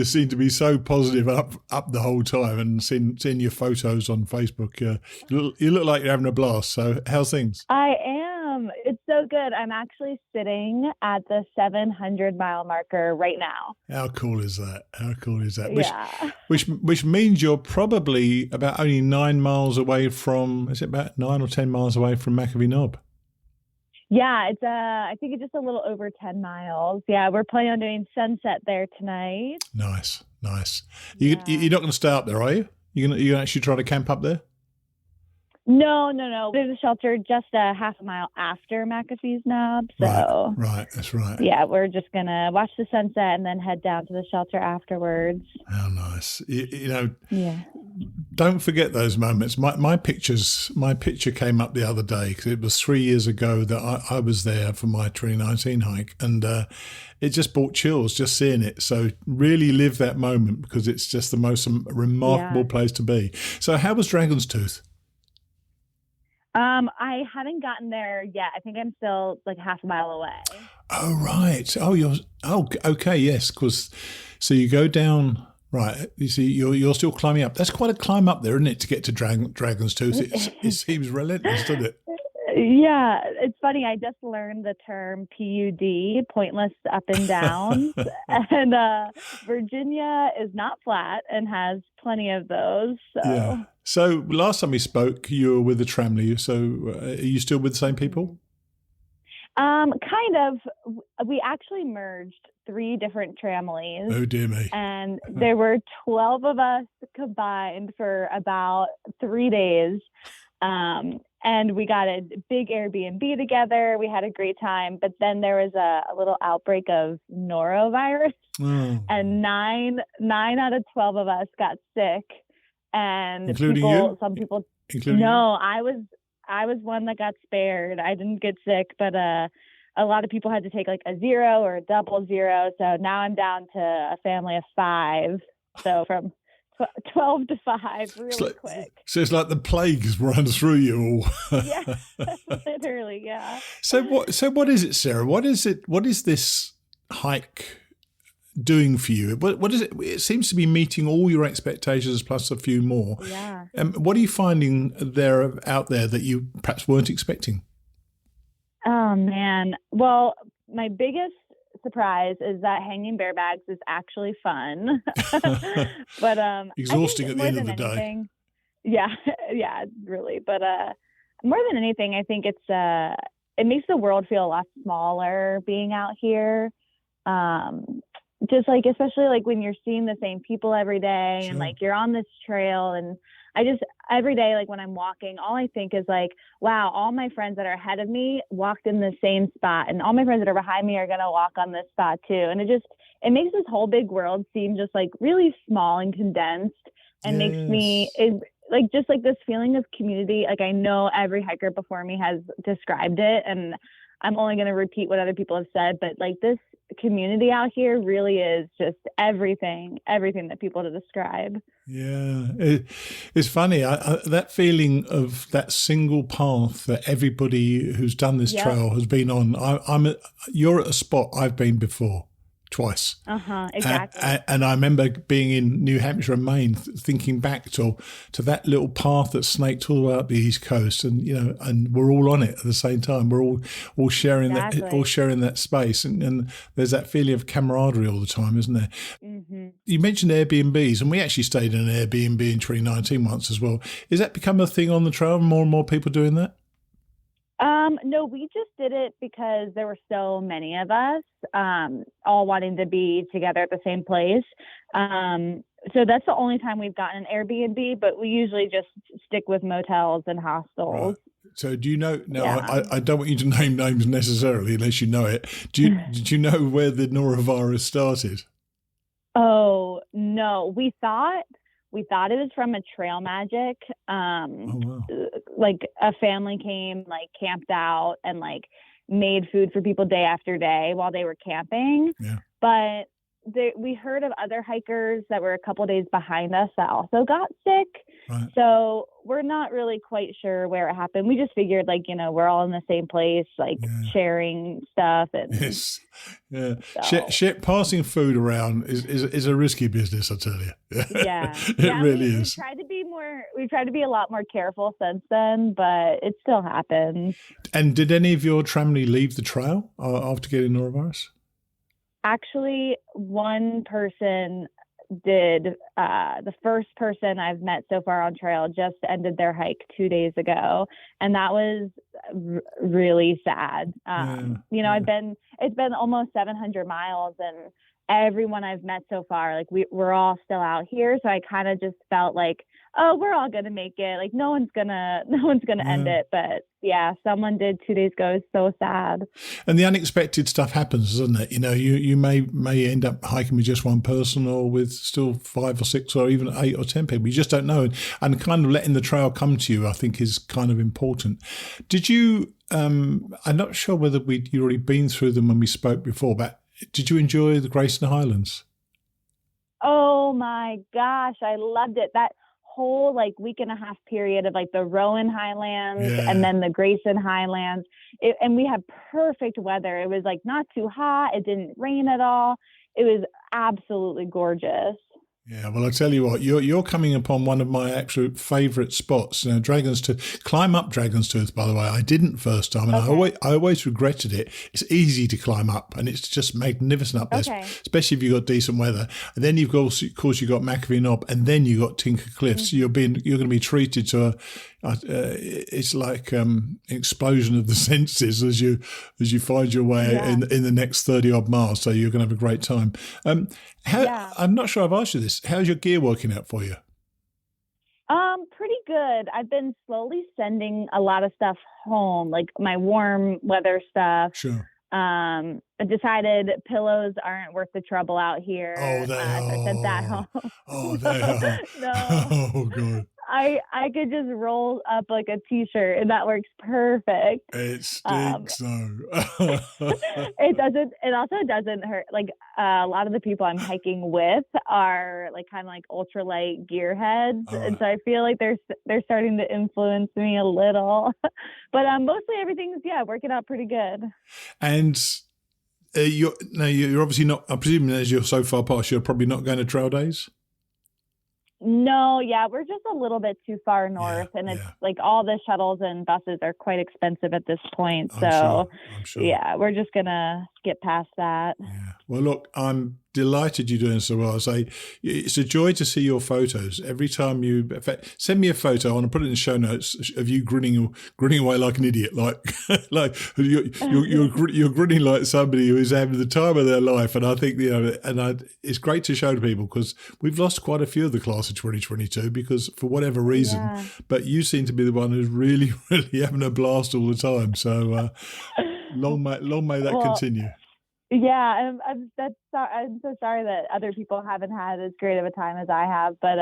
seem to be so positive up the whole time, and seeing your photos on Facebook, you look like you're having a blast. So how's things? I am. It's so good. I'm actually sitting at the 700-mile marker right now. How cool is that? Yeah. Which means you're probably about only 9 miles away from. Is it about 9 or 10 miles away from McAfee Knob? Yeah, it's I think it's just a little over 10 miles. Yeah, we're planning on doing sunset there tonight. Nice. You're not going to stay up there, are you? You're going to actually try to camp up there? No. There's a shelter just a half a mile after McAfee's Knob. So right, that's right. Yeah, we're just going to watch the sunset and then head down to the shelter afterwards. How nice. Yeah. Don't forget those moments. My picture came up the other day because it was 3 years ago that I was there for my 2019 hike, and it just brought chills just seeing it. So really live that moment, because it's just the most remarkable place to be. So how was Dragon's Tooth? I haven't gotten there yet. I think I'm still like half a mile away. Oh, right. Okay. Yes. So you go down, right. You see, you're still climbing up. That's quite a climb up there, isn't it, to get to Dragon's Tooth? It seems relentless, doesn't it? Yeah. It's funny. I just learned the term PUD, pointless up and down. And Virginia is not flat and has plenty of those. So. Yeah. So last time we spoke, you were with the tramily. So are you still with the same people? Kind of. We actually merged 3 different tramilies. Oh, dear me. And there were 12 of us combined for about 3 days. And we got a big Airbnb together. We had a great time. But then there was a little outbreak of norovirus. Oh. And 9 out of 12 of us got sick. And including you? Some people. Including no, you? I was one that got spared. I didn't get sick, but a lot of people had to take like a 0 or a double 0. So now I'm down to a family of 5. So from 12 to 5, really quick. So it's like the plague has run through you all. Yeah, literally, yeah. So what is it, Sarah? What is this hike doing for you? What is it? It seems to be meeting all your expectations plus a few more. Yeah. What are you finding out there that you perhaps weren't expecting? Oh man. Well, my biggest surprise is that hanging barebags is actually fun. But Exhausting I at think the more end of than the day. anything, yeah, yeah, really. But more than anything, I think it makes the world feel a lot smaller being out here. Just like, especially like when you're seeing the same people every day, Sure. and like you're on this trail, and every day, like when I'm walking, all I think is like, wow, all my friends that are ahead of me walked in the same spot, and all my friends that are behind me are going to walk on this spot too. And it makes this whole big world seem just like really small and condensed, and makes me, like, just like this feeling of community. Like, I know every hiker before me has described it, and I'm only going to repeat what other people have said, but like this community out here really is just everything that people to describe. Yeah, it's funny. That feeling of that single path that everybody who's done this trail has been on. You're at a spot I've been before. Twice. Exactly. And I remember being in New Hampshire and Maine, thinking back to that little path that snaked all the way up the East Coast, and and we're all on it at the same time. We're all sharing that space, and there's that feeling of camaraderie all the time, isn't there? Mm-hmm. You mentioned Airbnbs, and we actually stayed in an Airbnb in 2019 once as well. Is that become a thing on the trail? More and more people doing that? No, we just did it because there were so many of us, all wanting to be together at the same place. So that's the only time we've gotten an Airbnb, but we usually just stick with motels and hostels. Right. So do you know, now I don't want you to name names necessarily unless you know it. Did you know where the norovirus started? Oh, no, we thought it was from a trail magic. Wow. Like a family came, like camped out and like made food for people day after day while they were camping. Yeah. But we heard of other hikers that were a couple days behind us that also got sick. Right. So we're not really quite sure where it happened. We just figured, like, we're all in the same place, like sharing stuff. And yes. Yeah. So. Passing food around is a risky business, I tell you. Yeah. It really is. We've tried to be a lot more careful since then, but it still happens. And did any of your tramily leave the trail after getting norovirus? Actually, one person did. The first person I've met so far on trail just ended their hike 2 days ago, and that was really sad. It's been almost 700 miles, and everyone I've met so far, like we're all still out here. So I kind of just felt like, oh, we're all gonna make it. Like no one's gonna end it. But yeah, someone did 2 days ago. It's so sad. And the unexpected stuff happens, doesn't it? You may end up hiking with just one person, or with still 5 or 6 or even 8 or 10 people. You just don't know. And kind of letting the trail come to you, I think, is kind of important. Did you? I'm not sure whether you'd already been through them when we spoke before, but did you enjoy the Grayson Highlands? Oh my gosh, I loved it. That whole like week and a half period of like the Rowan Highlands and then the Grayson Highlands. And we had perfect weather. It was like not too hot. It didn't rain at all. It was absolutely gorgeous. Yeah, well, I tell you what, you're coming upon one of my absolute favourite spots. Now, climb up Dragon's Tooth, by the way. I didn't first time, and I always regretted it. It's easy to climb up, and it's just magnificent up there, especially if you've got decent weather. And then of course, you've got McAfee Knob, and then you've got Tinker Cliffs. Mm-hmm. You're going to be treated to it's like explosion of the senses as you find your way in the next 30 odd miles. So you're going to have a great time. I'm not sure I've asked you this. How's your gear working out for you? Pretty good. I've been slowly sending a lot of stuff home, like my warm weather stuff. Sure. I decided pillows aren't worth the trouble out here. Oh, they are. I sent that home. Oh, they are. No. Oh, God. I could just roll up like a t-shirt and that works perfect. It stinks though. It also doesn't hurt. Like a lot of the people I'm hiking with are like kind of like ultralight gearheads. Right. And so I feel like they're starting to influence me a little, but mostly everything's working out pretty good. And you're obviously not, I'm presuming as you're so far past, you're probably not going to trail days. No, yeah, we're just a little bit too far north, and it's like all the shuttles and buses are quite expensive at this point. So, I'm sure. Yeah, we're just gonna skip past that. Yeah. Well, look, I'm delighted you're doing so well. I say it's a joy to see your photos every time you. In fact, send me a photo. I want to put it in the show notes of you grinning away like an idiot, like you're grinning like somebody who is having the time of their life. And I think it's great to show to people because we've lost quite a few of the class of 2022 because for whatever reason. Yeah. But you seem to be the one who's really, really having a blast all the time. So long may that continue. Yeah, I'm so sorry that other people haven't had as great of a time as I have. But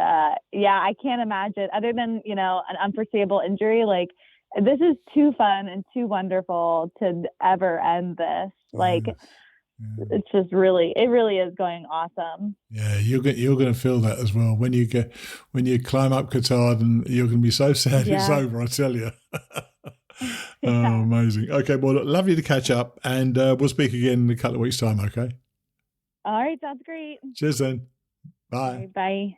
yeah, I can't imagine, other than, an unforeseeable injury, like this is too fun and too wonderful to ever end this. Like it's just it really is going awesome. Yeah, you're going to feel that as well. When you climb up Katahdin, you're going to be so sad it's over, I tell you. Oh, amazing. Okay, well, lovely to catch up, and we'll speak again in a couple of weeks' time, okay? All right, sounds great. Cheers then. Bye. Right, bye.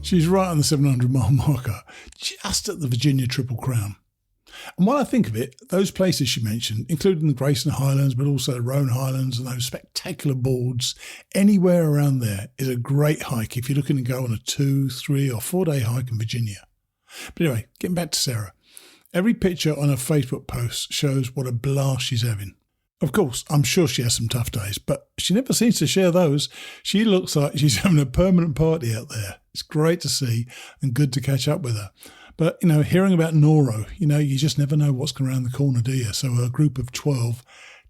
She's right on the 700-mile marker, just at the Virginia Triple Crown. And while I think of it, those places she mentioned, including the Grayson Highlands, but also the Roan Highlands and those spectacular boards, anywhere around there is a great hike if you're looking to go on a 2, 3 or 4 day hike in Virginia. But anyway, getting back to Sarah. Every picture on her Facebook post shows what a blast she's having. Of course, I'm sure she has some tough days, but she never seems to share those. She looks like she's having a permanent party out there. It's great to see and good to catch up with her. But, hearing about Noro, you just never know what's going around the corner, do you? So a group of 12,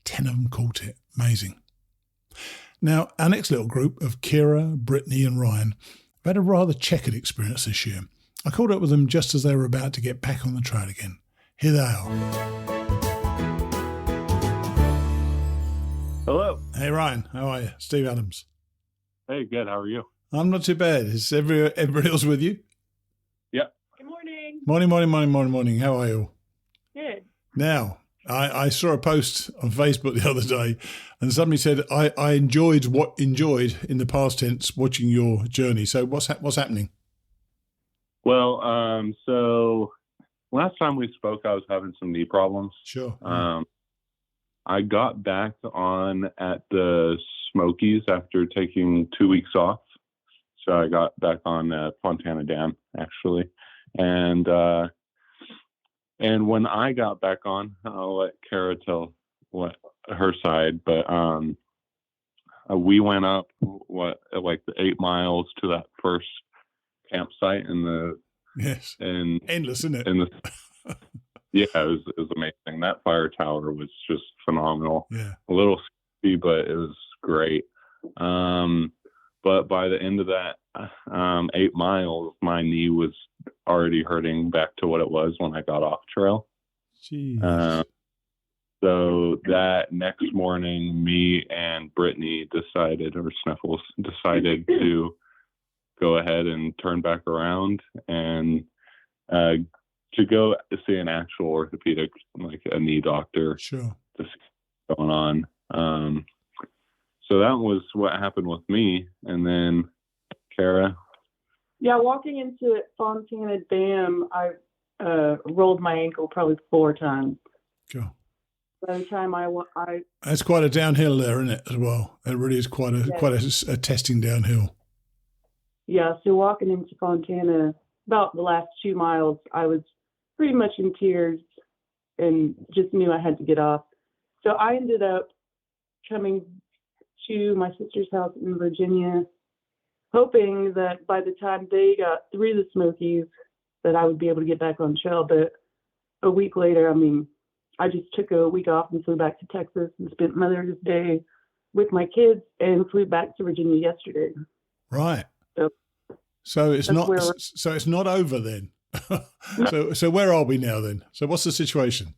10 of them caught it. Amazing. Now, our next little group of Kera, Brittaney and Ryan have had a rather checkered experience this year. I caught up with them just as they were about to get back on the trail again. Here they are. Hello. Hey, Ryan. How are you? Steve Adams. Hey, good. How are you? I'm not too bad. Is everybody else with you? Morning. Morning. How are you? Good. Now, I saw a post on Facebook the other day, and somebody said I enjoyed in the past tense watching your journey. So what's happening? Well, so last time we spoke, I was having some knee problems. Sure. I got back on at the Smokies after taking 2 weeks off. So I got back on at Fontana Dam actually. And when I got back on, I'll let Kera tell what her side, but we went up like the 8 miles to that first campsite and endless, isn't it? Yeah, it was amazing. That fire tower was just phenomenal. Yeah, a little steep, but it was great. But by the end of that 8 miles, my knee was already hurting back to what it was when I got off trail. Jeez. So that next morning, me and Brittaney decided to go ahead and turn back around and to go see an actual orthopedic, like a knee doctor. Sure. To see what's going on. So that was what happened with me. And then Kera. Yeah, walking into Fontana Dam, I rolled my ankle probably 4 times. Sure. By the time I That's quite a downhill there, isn't it, as well? It really is quite a testing downhill. Yeah, so walking into Fontana, about the last 2 miles, I was pretty much in tears and just knew I had to get off. So I ended up coming to my sister's house in Virginia, hoping that by the time they got through the Smokies, that I would be able to get back on trail. But a week later, I just took a week off and flew back to Texas and spent Mother's Day with my kids and flew back to Virginia yesterday. Right. So it's not over then. So where are we now then? So what's the situation?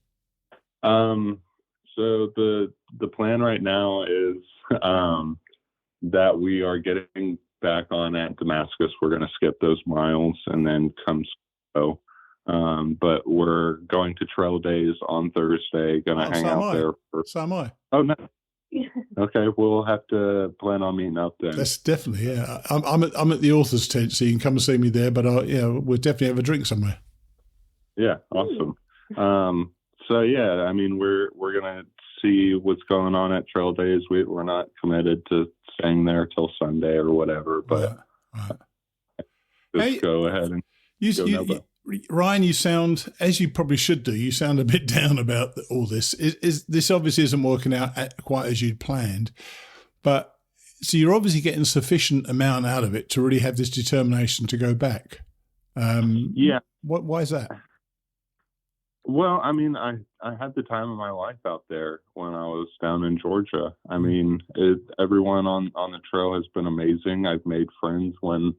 So the plan right now is that we are getting back on at Damascus. We're going to skip those miles and then come slow. But we're going to trail days on Thursday. Going to hang out there. So am I. Oh, no. Okay, we'll have to plan on meeting up then. That's definitely, yeah. I'm at the author's tent, so you can come and see me there. But we'll definitely have a drink somewhere. Yeah, awesome. So yeah, I mean, we're gonna see what's going on at Trail Days. We're not committed to staying there till Sunday or whatever, but just go ahead and Ryan, you sound, as you probably should do, you sound a bit down about all this. This obviously isn't working out quite as you'd planned, but so you're obviously getting sufficient amount out of it to really have this determination to go back. Yeah. Why is that? Well, I mean, I had the time of my life out there when I was down in Georgia. I mean, everyone on the trail has been amazing. I've made friends when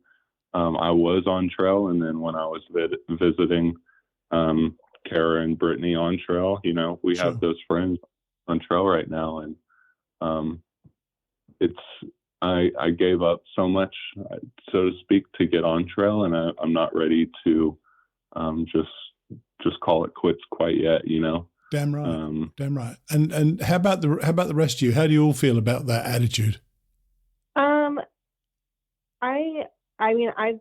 I was on trail, and then when I was visiting Kera and Brittaney on trail, we Sure. have those friends on trail right now, and I gave up so much, so to speak, to get on trail, and I'm not ready to just call it quits quite yet, Damn right. Damn right. And how about the rest of you? How do you all feel about that attitude? I mean, I've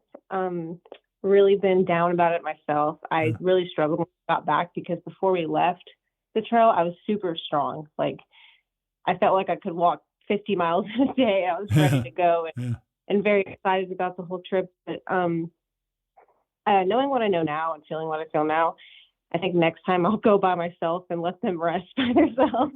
really been down about it myself. I really struggled when I got back because before we left the trail, I was super strong. Like, I felt like I could walk 50 miles in a day. I was ready to go and very excited about the whole trip. But knowing what I know now and feeling what I feel now, I think next time I'll go by myself and let them rest by themselves.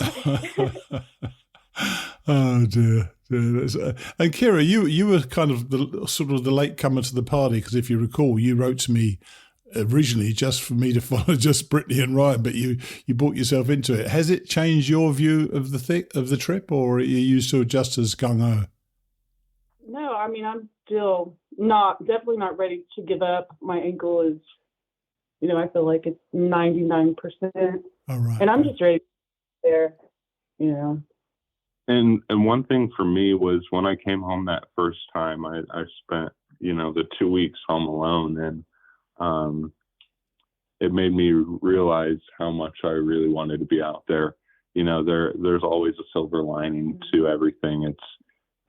Oh dear. And Kera, you were kind of the late comer to the party, because if you recall, you wrote to me originally just for me to follow just Brittaney and Ryan, but you brought yourself into it. Has it changed your view of the trip, or are you still just as gung-ho? No, I mean, I'm still definitely not ready to give up. My ankle is, I feel like it's 99%. All right. And I'm just ready to be there, And one thing for me was when I came home that first time, I spent, the 2 weeks home alone, and it made me realize how much I really wanted to be out there. There's always a silver lining to everything.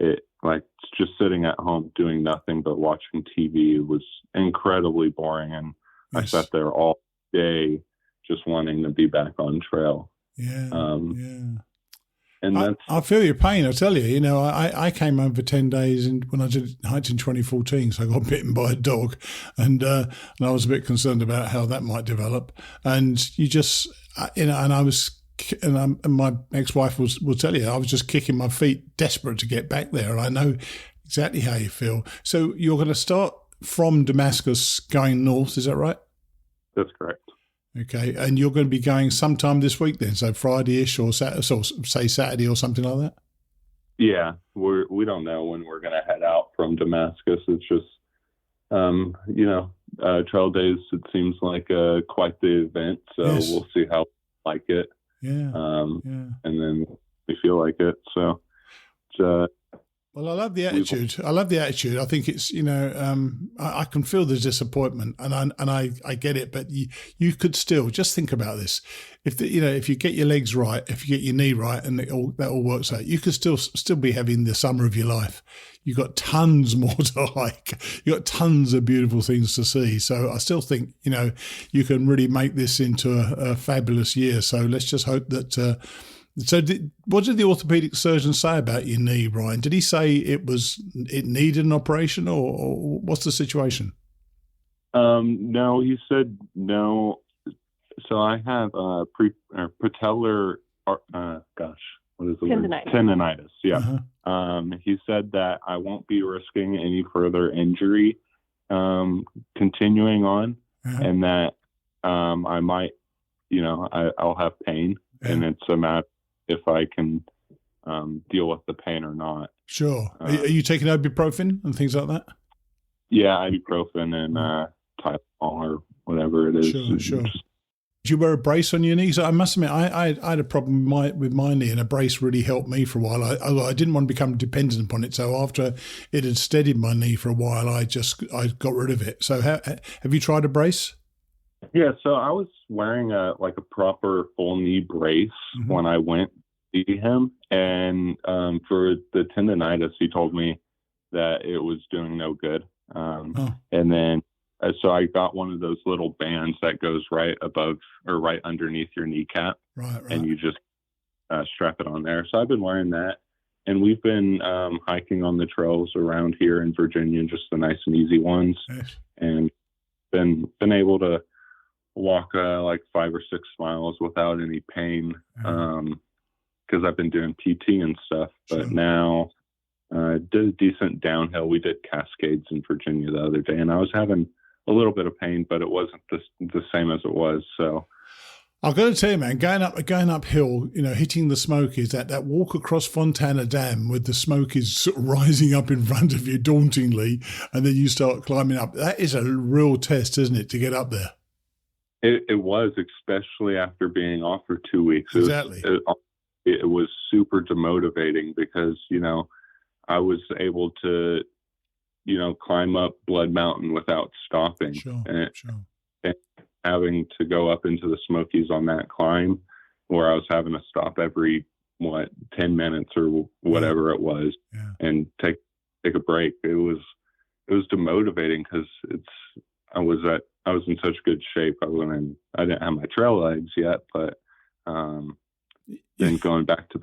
It's just sitting at home doing nothing but watching TV was incredibly boring, and I sat there all day just wanting to be back on trail. Yeah. And I feel your pain, I tell you. I came home for 10 days when I hiked in 2014, so I got bitten by a dog, and I was a bit concerned about how that might develop. And you just, and my ex-wife will tell you, I was just kicking my feet, desperate to get back there, and I know exactly how you feel. So you're going to start from Damascus going north, is that right? That's correct. Okay, and you're going to be going sometime this week then, so Friday-ish or say Saturday or something like that? Yeah, we don't know when we're going to head out from Damascus. It's just, Trail Days, it seems like quite the event, so We'll see how we like it. Yeah. And then we feel like it, so it's, well, I love the attitude. I think it's, I can feel the disappointment, and I get it. But you could still just think about this. If you get your legs right, if you get your knee right, and that all works out, you could still be having the summer of your life. You've got tons more to hike. You've got tons of beautiful things to see. So I still think you can really make this into a fabulous year. So let's just hope that. What did the orthopedic surgeon say about your knee, Ryan? Did he say it needed an operation, or what's the situation? No, he said no. So I have patellar, what is the word? Tendinitis. Yeah. Uh-huh. He said that I won't be risking any further injury continuing on, and that I might, I'll have pain, and it's a matter if I can deal with the pain or not. Sure. Are you taking ibuprofen and things like that? Yeah, ibuprofen and Tylenol or whatever it is. Sure. Do you wear a brace on your knees? I must admit, I had a problem with my knee, and a brace really helped me for a while. I didn't want to become dependent upon it, so after it had steadied my knee for a while, I got rid of it. So have you tried a brace? Yeah, so I was wearing a proper full knee brace when I went see him. And for the tendonitis, he told me that it was doing no good. And then, so I got one of those little bands that goes right above or right underneath your kneecap. Right. And you just strap it on there. So I've been wearing that. And we've been hiking on the trails around here in Virginia, just the nice and easy ones. Yes. And been able to walk like 5 or 6 miles without any pain, because I've been doing PT and stuff. But now did a decent downhill. We did Cascades in Virginia the other day, and I was having a little bit of pain, but it wasn't the same as it was. So I've got to tell you, man, going uphill, hitting the Smokies, that walk across Fontana Dam with the Smokies sort of rising up in front of you dauntingly, and then you start climbing up. That is a real test, isn't it, to get up there? It was, especially after being off for 2 weeks. Exactly. It was super demotivating because, I was able to, climb up Blood Mountain without stopping. Sure. And having to go up into the Smokies on that climb where I was having to stop every, 10 minutes or whatever it was, and take a break. It was demotivating because I was in such good shape. I didn't have my trail legs yet, but then going back to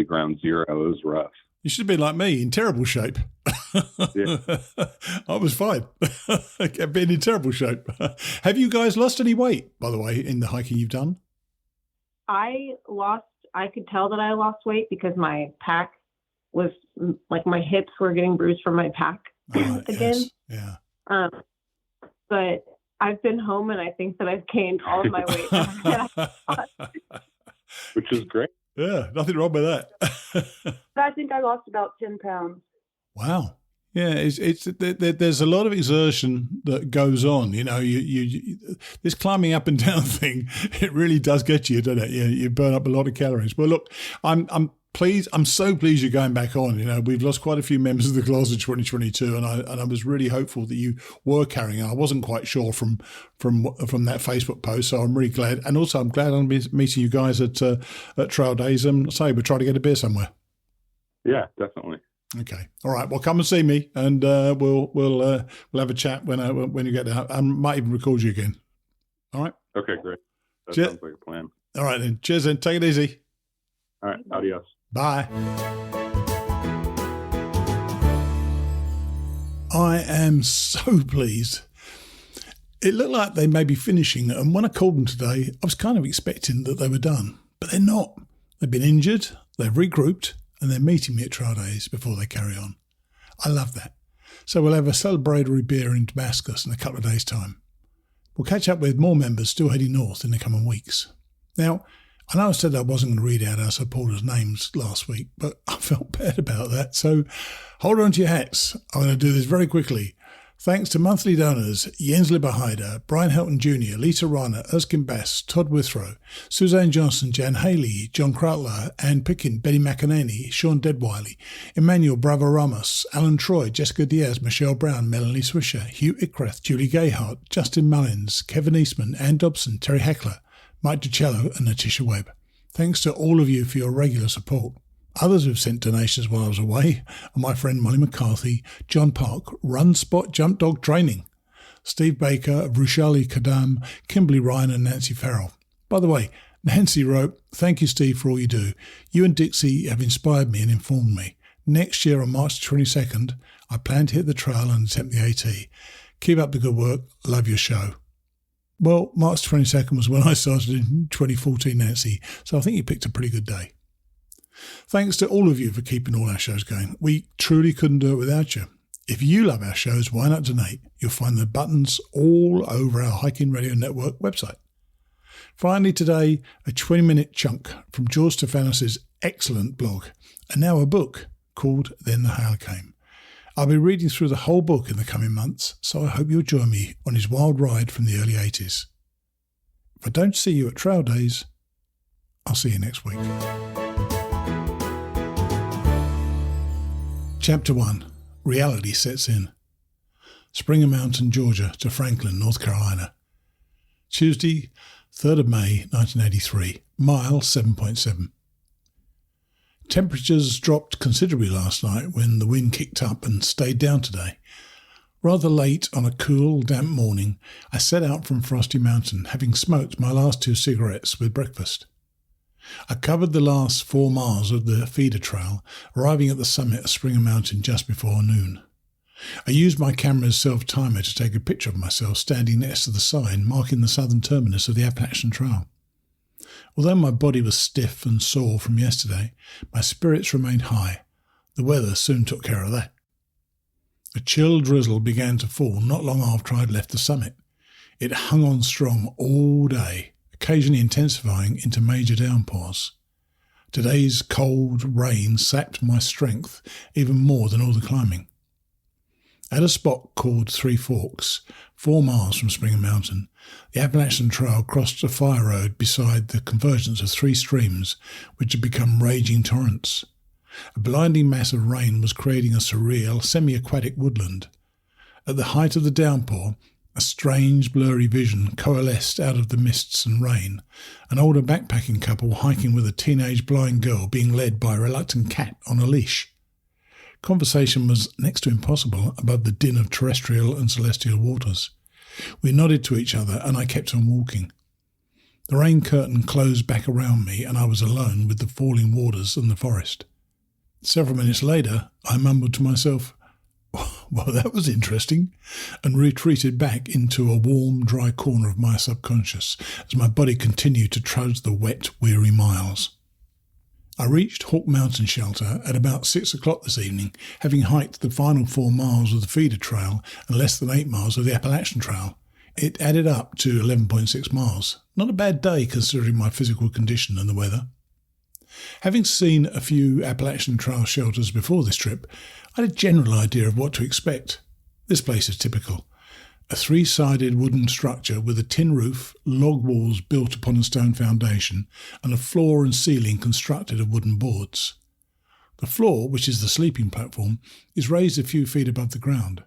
ground zero, it was rough. You should have been like me, in terrible shape. Yeah. I was fine. I've been in terrible shape. Have you guys lost any weight, by the way, in the hiking you've done? I could tell that I lost weight because my pack was, like, my hips were getting bruised from my pack again. Yes. Yeah. But I've been home and I think that I've gained all of my weight. Which is great. Yeah, nothing wrong with that. I think I lost about 10 pounds. Wow. Yeah, there's a lot of exertion that goes on. You this climbing up and down thing, it really does get you, doesn't it? You burn up a lot of calories. Well, look, I'm pleased. I'm so pleased you're going back on. We've lost quite a few members of the class in 2022, and I was really hopeful that you were carrying on. I wasn't quite sure from that Facebook post, so I'm really glad. And also, I'm glad I'm meeting you guys at Trail Days. And say we're trying to get a beer somewhere. Yeah, definitely. Okay. All right. Well, come and see me, and we'll have a chat when you get there. I might even record you again. All right. Okay, great. That sounds like a plan. All right then. Cheers then. Take it easy. All right. Adios. Bye. I am so pleased. It looked like they may be finishing, and when I called them today, I was kind of expecting that they were done, but they're not. They've been injured, they've regrouped, and they're meeting me at Trail Days before they carry on. I love that. So we'll have a celebratory beer in Damascus in a couple of days' time. We'll catch up with more members still heading north in the coming weeks. Now, I know I said I wasn't going to read out our supporters' names last week, but I felt bad about that. So hold on to your hats. I'm going to do this very quickly. Thanks to monthly donors Jens Lieberheider, Brian Helton Jr., Lisa Rana, Erskine Bass, Todd Withrow, Suzanne Johnson, Jan Haley, John Krautler, Anne Pickin, Betty McEnany, Sean Deadwiley, Emmanuel Bravo Ramos, Alan Troy, Jessica Diaz, Michelle Brown, Melanie Swisher, Hugh Ickrath, Julie Gayhart, Justin Mullins, Kevin Eastman, Ann Dobson, Terry Heckler, Mike DiCello and Natisha Webb. Thanks to all of you for your regular support. Others who've sent donations while I was away are my friend Molly McCarthy, John Park, Run Spot Jump Dog Training, Steve Baker, Rushali Kadam, Kimberly Ryan and Nancy Farrell. By the way, Nancy wrote, "Thank you, Steve, for all you do. You and Dixie have inspired me and informed me. Next year on March 22nd, I plan to hit the trail and attempt the AT. Keep up the good work. Love your show." Well, March 22nd was when I started in 2014, Nancy, so I think you picked a pretty good day. Thanks to all of you for keeping all our shows going. We truly couldn't do it without you. If you love our shows, why not donate? You'll find the buttons all over our Hiking Radio Network website. Finally today, a 20-minute chunk from George Stefanos' excellent blog, and now a book called Then the Hail Came. I'll be reading through the whole book in the coming months, so I hope you'll join me on his wild ride from the early 80s. If I don't see you at Trail Days, I'll see you next week. Chapter 1. Reality sets in. Springer Mountain, Georgia to Franklin, North Carolina. Tuesday, 3rd of May, 1983. Mile 7.7. Temperatures dropped considerably last night when the wind kicked up and stayed down today. Rather late on a cool, damp morning, I set out from Frosty Mountain, having smoked my last 2 cigarettes with breakfast. I covered the last 4 miles of the feeder trail, arriving at the summit of Springer Mountain just before noon. I used my camera's self-timer to take a picture of myself standing next to the sign marking the southern terminus of the Appalachian Trail. Although my body was stiff and sore from yesterday, my spirits remained high. The weather soon took care of that. A chill drizzle began to fall not long after I had left the summit. It hung on strong all day, occasionally intensifying into major downpours. Today's cold rain sapped my strength even more than all the climbing. At a spot called Three Forks, 4 miles from Springer Mountain, the Appalachian Trail crossed a fire road beside the convergence of 3 streams which had become raging torrents. A blinding mass of rain was creating a surreal, semi-aquatic woodland. At the height of the downpour, a strange, blurry vision coalesced out of the mists and rain, an older backpacking couple hiking with a teenage blind girl being led by a reluctant cat on a leash. Conversation was next to impossible above the din of terrestrial and celestial waters. We nodded to each other and I kept on walking. The rain curtain closed back around me and I was alone with the falling waters and the forest. Several minutes later, I mumbled to myself, "Well, that was interesting," and retreated back into a warm, dry corner of my subconscious as my body continued to trudge the wet, weary miles. I reached Hawk Mountain Shelter at about 6 o'clock this evening, having hiked the final 4 miles of the feeder trail and less than 8 miles of the Appalachian Trail. It added up to 11.6 miles. Not a bad day considering my physical condition and the weather. Having seen a few Appalachian Trail shelters before this trip, I had a general idea of what to expect. This place is typical. A 3-sided wooden structure with a tin roof, log walls built upon a stone foundation, and a floor and ceiling constructed of wooden boards. The floor, which is the sleeping platform, is raised a few feet above the ground.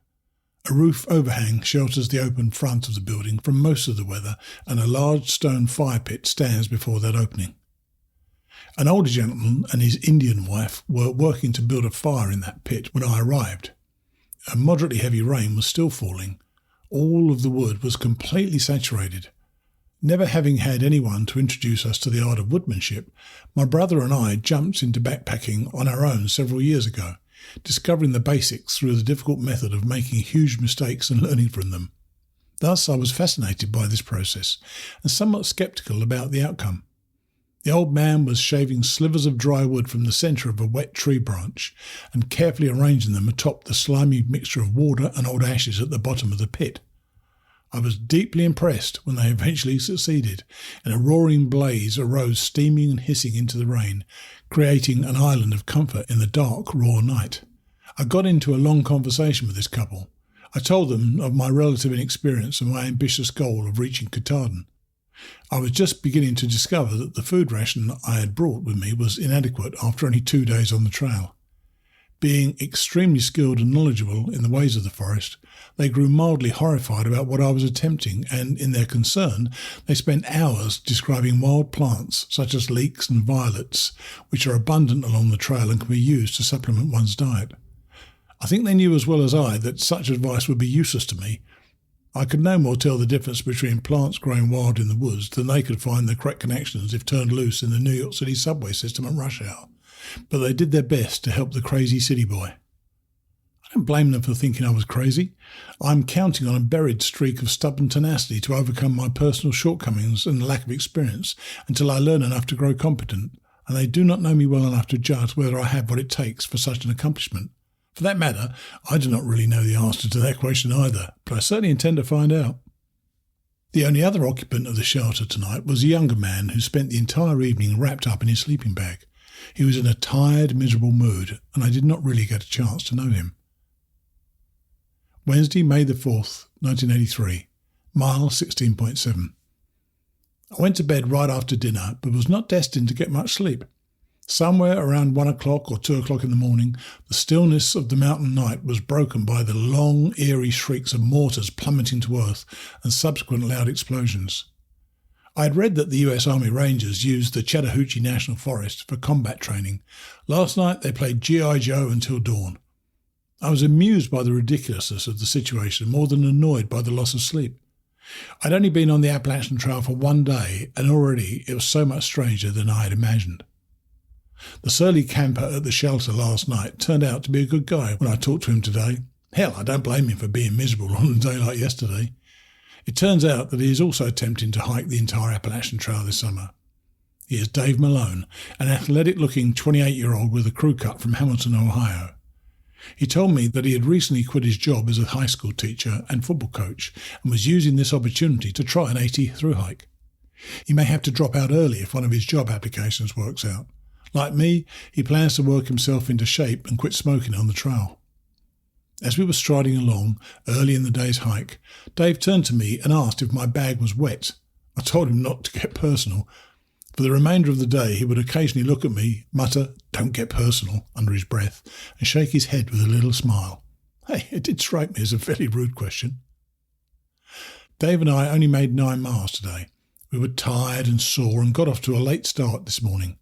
A roof overhang shelters the open front of the building from most of the weather, and a large stone fire pit stands before that opening. An older gentleman and his Indian wife were working to build a fire in that pit when I arrived. A moderately heavy rain was still falling. All of the wood was completely saturated. Never having had anyone to introduce us to the art of woodmanship, my brother and I jumped into backpacking on our own several years ago, discovering the basics through the difficult method of making huge mistakes and learning from them. Thus I was fascinated by this process and somewhat sceptical about the outcome. The old man was shaving slivers of dry wood from the centre of a wet tree branch and carefully arranging them atop the slimy mixture of water and old ashes at the bottom of the pit. I was deeply impressed when they eventually succeeded, and a roaring blaze arose steaming and hissing into the rain, creating an island of comfort in the dark, raw night. I got into a long conversation with this couple. I told them of my relative inexperience and my ambitious goal of reaching Katahdin. I was just beginning to discover that the food ration I had brought with me was inadequate after only 2 days on the trail. Being extremely skilled and knowledgeable in the ways of the forest, they grew mildly horrified about what I was attempting, and in their concern, they spent hours describing wild plants such as leeks and violets, which are abundant along the trail and can be used to supplement one's diet. I think they knew as well as I that such advice would be useless to me. I could no more tell the difference between plants growing wild in the woods than they could find the correct connections if turned loose in the New York City subway system at rush hour. But they did their best to help the crazy city boy. I don't blame them for thinking I was crazy. I'm counting on a buried streak of stubborn tenacity to overcome my personal shortcomings and lack of experience until I learn enough to grow competent, and they do not know me well enough to judge whether I have what it takes for such an accomplishment. For that matter, I do not really know the answer to that question either, but I certainly intend to find out. The only other occupant of the shelter tonight was a younger man who spent the entire evening wrapped up in his sleeping bag. He was in a tired, miserable mood, and I did not really get a chance to know him. Wednesday, May the 4th, 1983, mile 16.7. I went to bed right after dinner, but was not destined to get much sleep. Somewhere around 1 o'clock or 2 o'clock in the morning, the stillness of the mountain night was broken by the long, eerie shrieks of mortars plummeting to earth and subsequent loud explosions. I had read that the US Army Rangers used the Chattahoochee National Forest for combat training. Last night they played G.I. Joe until dawn. I was amused by the ridiculousness of the situation more than annoyed by the loss of sleep. I'd only been on the Appalachian Trail for one day, and already it was so much stranger than I had imagined. The surly camper at the shelter last night turned out to be a good guy when I talked to him today. Hell, I don't blame him for being miserable on a day like yesterday. It turns out that he is also attempting to hike the entire Appalachian Trail this summer. He is Dave Malone, an athletic-looking 28-year-old with a crew cut from Hamilton, Ohio. He told me that he had recently quit his job as a high school teacher and football coach and was using this opportunity to try an 80 through hike. He may have to drop out early if one of his job applications works out. Like me, he plans to work himself into shape and quit smoking on the trail. As we were striding along early in the day's hike, Dave turned to me and asked if my bag was wet. I told him not to get personal. For the remainder of the day, he would occasionally look at me, mutter, "Don't get personal," under his breath, and shake his head with a little smile. Hey, it did strike me as a fairly rude question. Dave and I only made 9 miles today. We were tired and sore and got off to a late start this morning.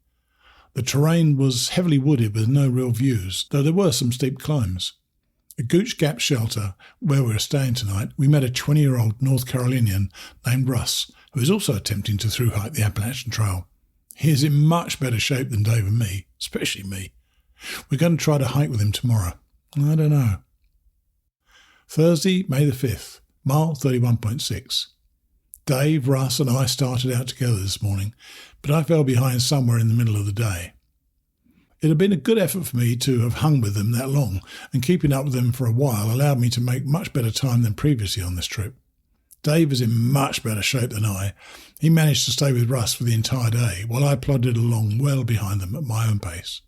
The terrain was heavily wooded with no real views, though there were some steep climbs. At Gooch Gap Shelter, where we were staying tonight, we met a 20-year-old North Carolinian named Russ, who is also attempting to thru-hike the Appalachian Trail. He is in much better shape than Dave and me, especially me. We're going to try to hike with him tomorrow. I don't know. Thursday, May the 5th, mile 31.6. Dave, Russ and I started out together this morning, but I fell behind somewhere in the middle of the day. It had been a good effort for me to have hung with them that long, and keeping up with them for a while allowed me to make much better time than previously on this trip. Dave is in much better shape than I. He managed to stay with Russ for the entire day, while I plodded along well behind them at my own pace.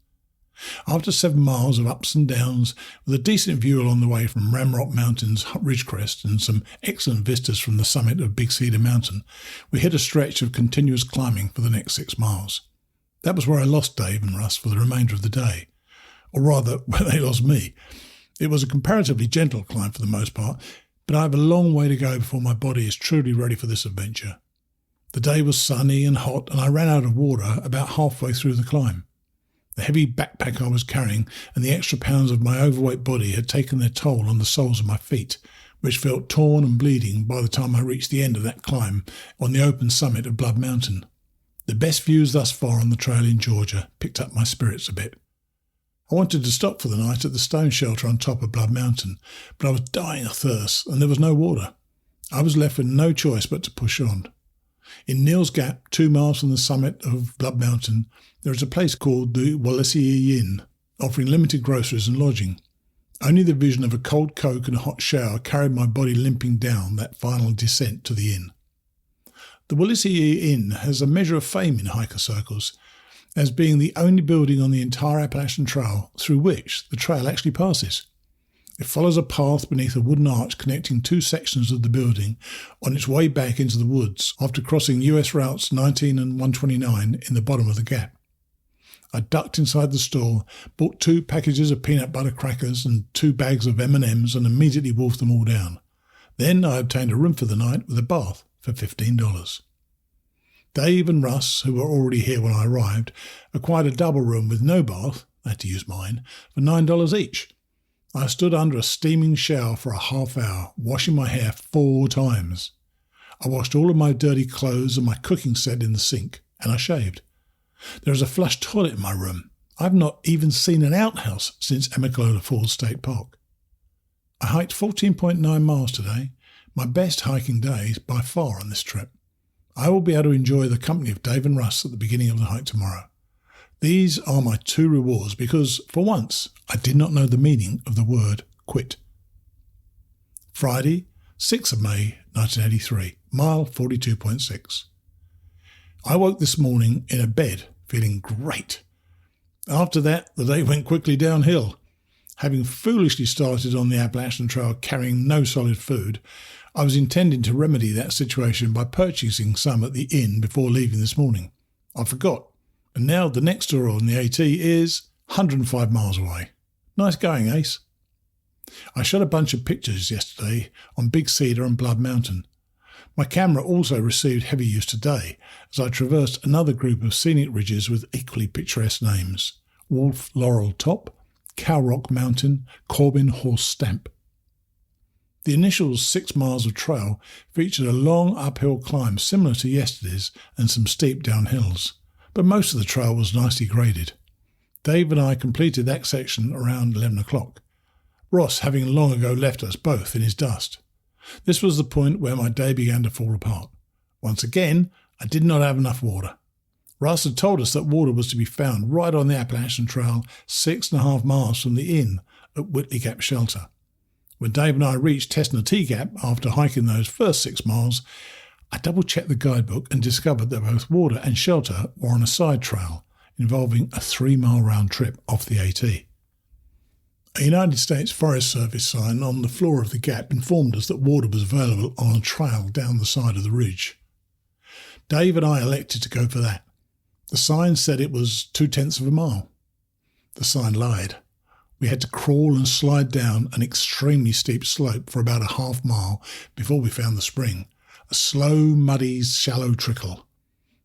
After 7 miles of ups and downs, with a decent view along the way from Ramrock Mountain's ridgecrest and some excellent vistas from the summit of Big Cedar Mountain, we hit a stretch of continuous climbing for the next 6 miles. That was where I lost Dave and Russ for the remainder of the day, or rather, where they lost me. It was a comparatively gentle climb for the most part, but I have a long way to go before my body is truly ready for this adventure. The day was sunny and hot, and I ran out of water about halfway through the climb. The heavy backpack I was carrying and the extra pounds of my overweight body had taken their toll on the soles of my feet, which felt torn and bleeding by the time I reached the end of that climb on the open summit of Blood Mountain. The best views thus far on the trail in Georgia picked up my spirits a bit. I wanted to stop for the night at the stone shelter on top of Blood Mountain, but I was dying of thirst and there was no water. I was left with no choice but to push on. In Neal's Gap, 2 miles from the summit of Blood Mountain, there is a place called the Wallacea Inn, offering limited groceries and lodging. Only the vision of a cold Coke and a hot shower carried my body limping down that final descent to the inn. The Wallacea Inn has a measure of fame in hiker circles, as being the only building on the entire Appalachian Trail through which the trail actually passes. It follows a path beneath a wooden arch connecting 2 sections of the building on its way back into the woods after crossing US routes 19 and 129 in the bottom of the gap. I ducked inside the store, bought 2 packages of peanut butter crackers and 2 bags of M&Ms and immediately wolfed them all down. Then I obtained a room for the night with a bath for $15. Dave and Russ, who were already here when I arrived, acquired a double room with no bath, I had to use mine, for $9 each. I stood under a steaming shower for a half hour, washing my hair 4 times. I washed all of my dirty clothes and my cooking set in the sink, and I shaved. There is a flush toilet in my room. I've not even seen an outhouse since Amicalola Falls State Park. I hiked 14.9 miles today, my best hiking day by far on this trip. I will be able to enjoy the company of Dave and Russ at the beginning of the hike tomorrow. These are my 2 rewards because, for once, I did not know the meaning of the word quit. Friday, 6th of May, 1983, mile 42.6. I woke this morning in a bed, feeling great. After that, the day went quickly downhill. Having foolishly started on the Appalachian Trail carrying no solid food, I was intending to remedy that situation by purchasing some at the inn before leaving this morning. I forgot. And now the next store on the AT is 105 miles away. Nice going, Ace. I shot a bunch of pictures yesterday on Big Cedar and Blood Mountain. My camera also received heavy use today as I traversed another group of scenic ridges with equally picturesque names: Wolf Laurel Top, Cow Rock Mountain, Corbin Horse Stamp. The initial 6 miles of trail featured a long uphill climb similar to yesterday's and some steep downhills, but most of the trail was nicely graded. Dave and I completed that section around 11 o'clock, Ross having long ago left us both in his dust. This was the point where my day began to fall apart. Once again, I did not have enough water. Russ had told us that water was to be found right on the Appalachian Trail 6.5 miles from the inn at Whitley Gap Shelter. When Dave and I reached Tessnotee Gap after hiking those first 6 miles, I double-checked the guidebook and discovered that both water and shelter were on a side trail involving a 3-mile round trip off the AT. A United States Forest Service sign on the floor of the gap informed us that water was available on a trail down the side of the ridge. Dave and I elected to go for that. The sign said it was 0.2 miles. The sign lied. We had to crawl and slide down an extremely steep slope for about a half mile before we found the spring, a slow, muddy, shallow trickle.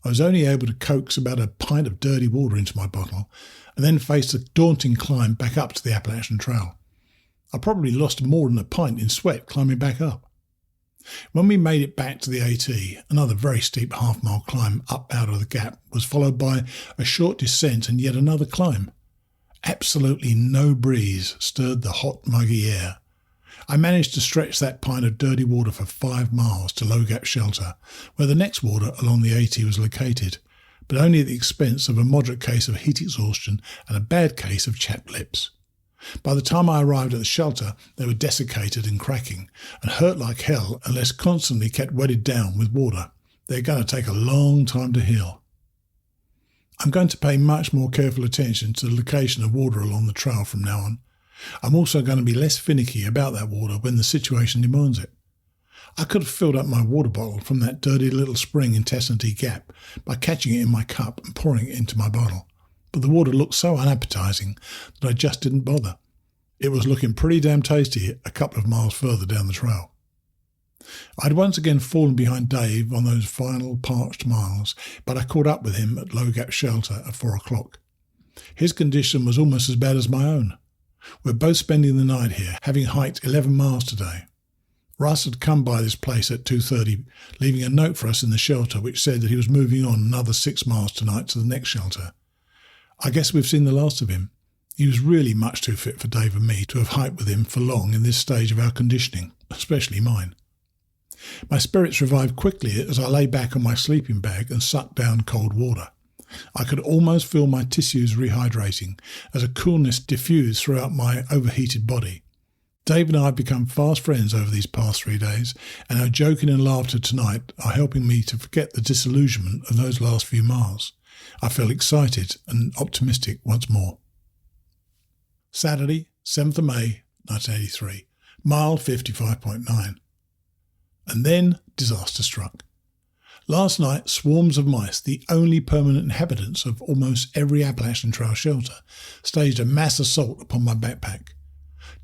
I was only able to coax about a pint of dirty water into my bottle and then faced a daunting climb back up to the Appalachian Trail. I probably lost more than a pint in sweat climbing back up. When we made it back to the AT, another very steep half-mile climb up out of the gap was followed by a short descent and yet another climb. Absolutely no breeze stirred the hot, muggy air. I managed to stretch that pint of dirty water for 5 miles to Low Gap Shelter, where the next water along the AT was located, but only at the expense of a moderate case of heat exhaustion and a bad case of chapped lips. By the time I arrived at the shelter, they were desiccated and cracking, and hurt like hell unless constantly kept wetted down with water. They're going to take a long time to heal. I'm going to pay much more careful attention to the location of water along the trail from now on. I'm also going to be less finicky about that water when the situation demands it. I could have filled up my water bottle from that dirty little spring in Tessnotee Gap by catching it in my cup and pouring it into my bottle, but the water looked so unappetizing that I just didn't bother. It was looking pretty damn tasty a couple of miles further down the trail. I'd once again fallen behind Dave on those final parched miles, but I caught up with him at Low Gap Shelter at 4 o'clock. His condition was almost as bad as my own. We're both spending the night here, having hiked 11 miles today. Russ had come by this place at 2:30, leaving a note for us in the shelter which said that he was moving on another 6 miles tonight to the next shelter. I guess we've seen the last of him. He was really much too fit for Dave and me to have hiked with him for long in this stage of our conditioning, especially mine. My spirits revived quickly as I lay back on my sleeping bag and sucked down cold water. I could almost feel my tissues rehydrating as a coolness diffused throughout my overheated body. Dave and I have become fast friends over these past 3 days, and our joking and laughter tonight are helping me to forget the disillusionment of those last few miles. I feel excited and optimistic once more. Saturday, 7th of May, 1983, mile 55.9. And then disaster struck. Last night, swarms of mice, the only permanent inhabitants of almost every Appalachian Trail shelter, staged a mass assault upon my backpack.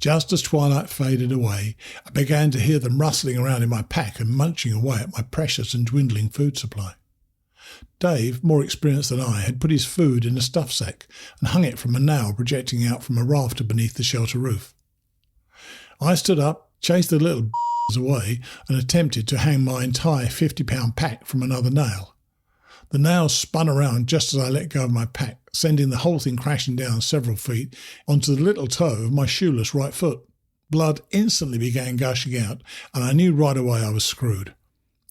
Just as twilight faded away, I began to hear them rustling around in my pack and munching away at my precious and dwindling food supply. Dave, more experienced than I, had put his food in a stuff sack and hung it from a nail projecting out from a rafter beneath the shelter roof. I stood up, chased the little away and attempted to hang my entire 50-pound pack from another nail. The nail spun around just as I let go of my pack, sending the whole thing crashing down several feet onto the little toe of my shoeless right foot. Blood instantly began gushing out, and I knew right away I was screwed.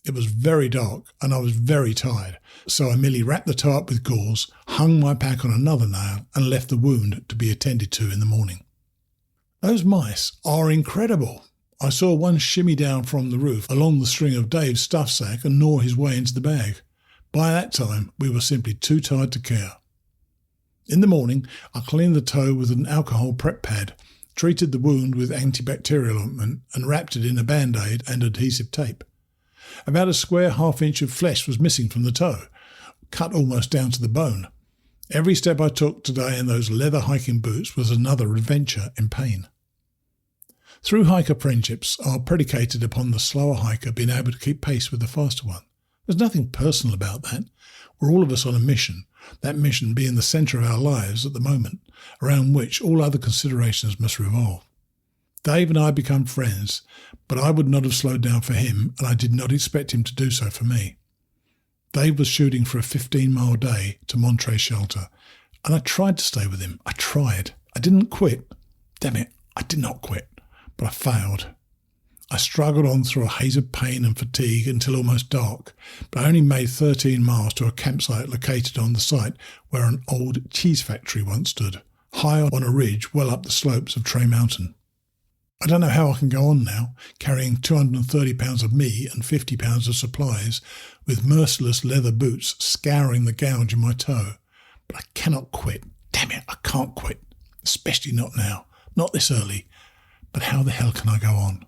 It was very dark, and I was very tired, so I merely wrapped the toe up with gauze, hung my pack on another nail, and left the wound to be attended to in the morning. Those mice are incredible. I saw one shimmy down from the roof along the string of Dave's stuff sack and gnaw his way into the bag. By that time, we were simply too tired to care. In the morning, I cleaned the toe with an alcohol prep pad, treated the wound with antibacterial ointment, and wrapped it in a band-aid and adhesive tape. About a square half-inch of flesh was missing from the toe, cut almost down to the bone. Every step I took today in those leather hiking boots was another adventure in pain. Through hiker friendships are predicated upon the slower hiker being able to keep pace with the faster one. There's nothing personal about that. We're all of us on a mission, that mission being the centre of our lives at the moment, around which all other considerations must revolve. Dave and I become friends, but I would not have slowed down for him, and I did not expect him to do so for me. Dave was shooting for a 15-mile day to Monterey Shelter, and I tried to stay with him. I tried. I didn't quit. Damn it, I did not quit, but I failed. I struggled on through a haze of pain and fatigue until almost dark, but I only made 13 miles to a campsite located on the site where an old cheese factory once stood, high on a ridge well up the slopes of Tray Mountain. I don't know how I can go on now, carrying 230 pounds of me and 50 pounds of supplies, with merciless leather boots scouring the gouge in my toe. But I cannot quit. Damn it, I can't quit. Especially not now. Not this early. But how the hell can I go on?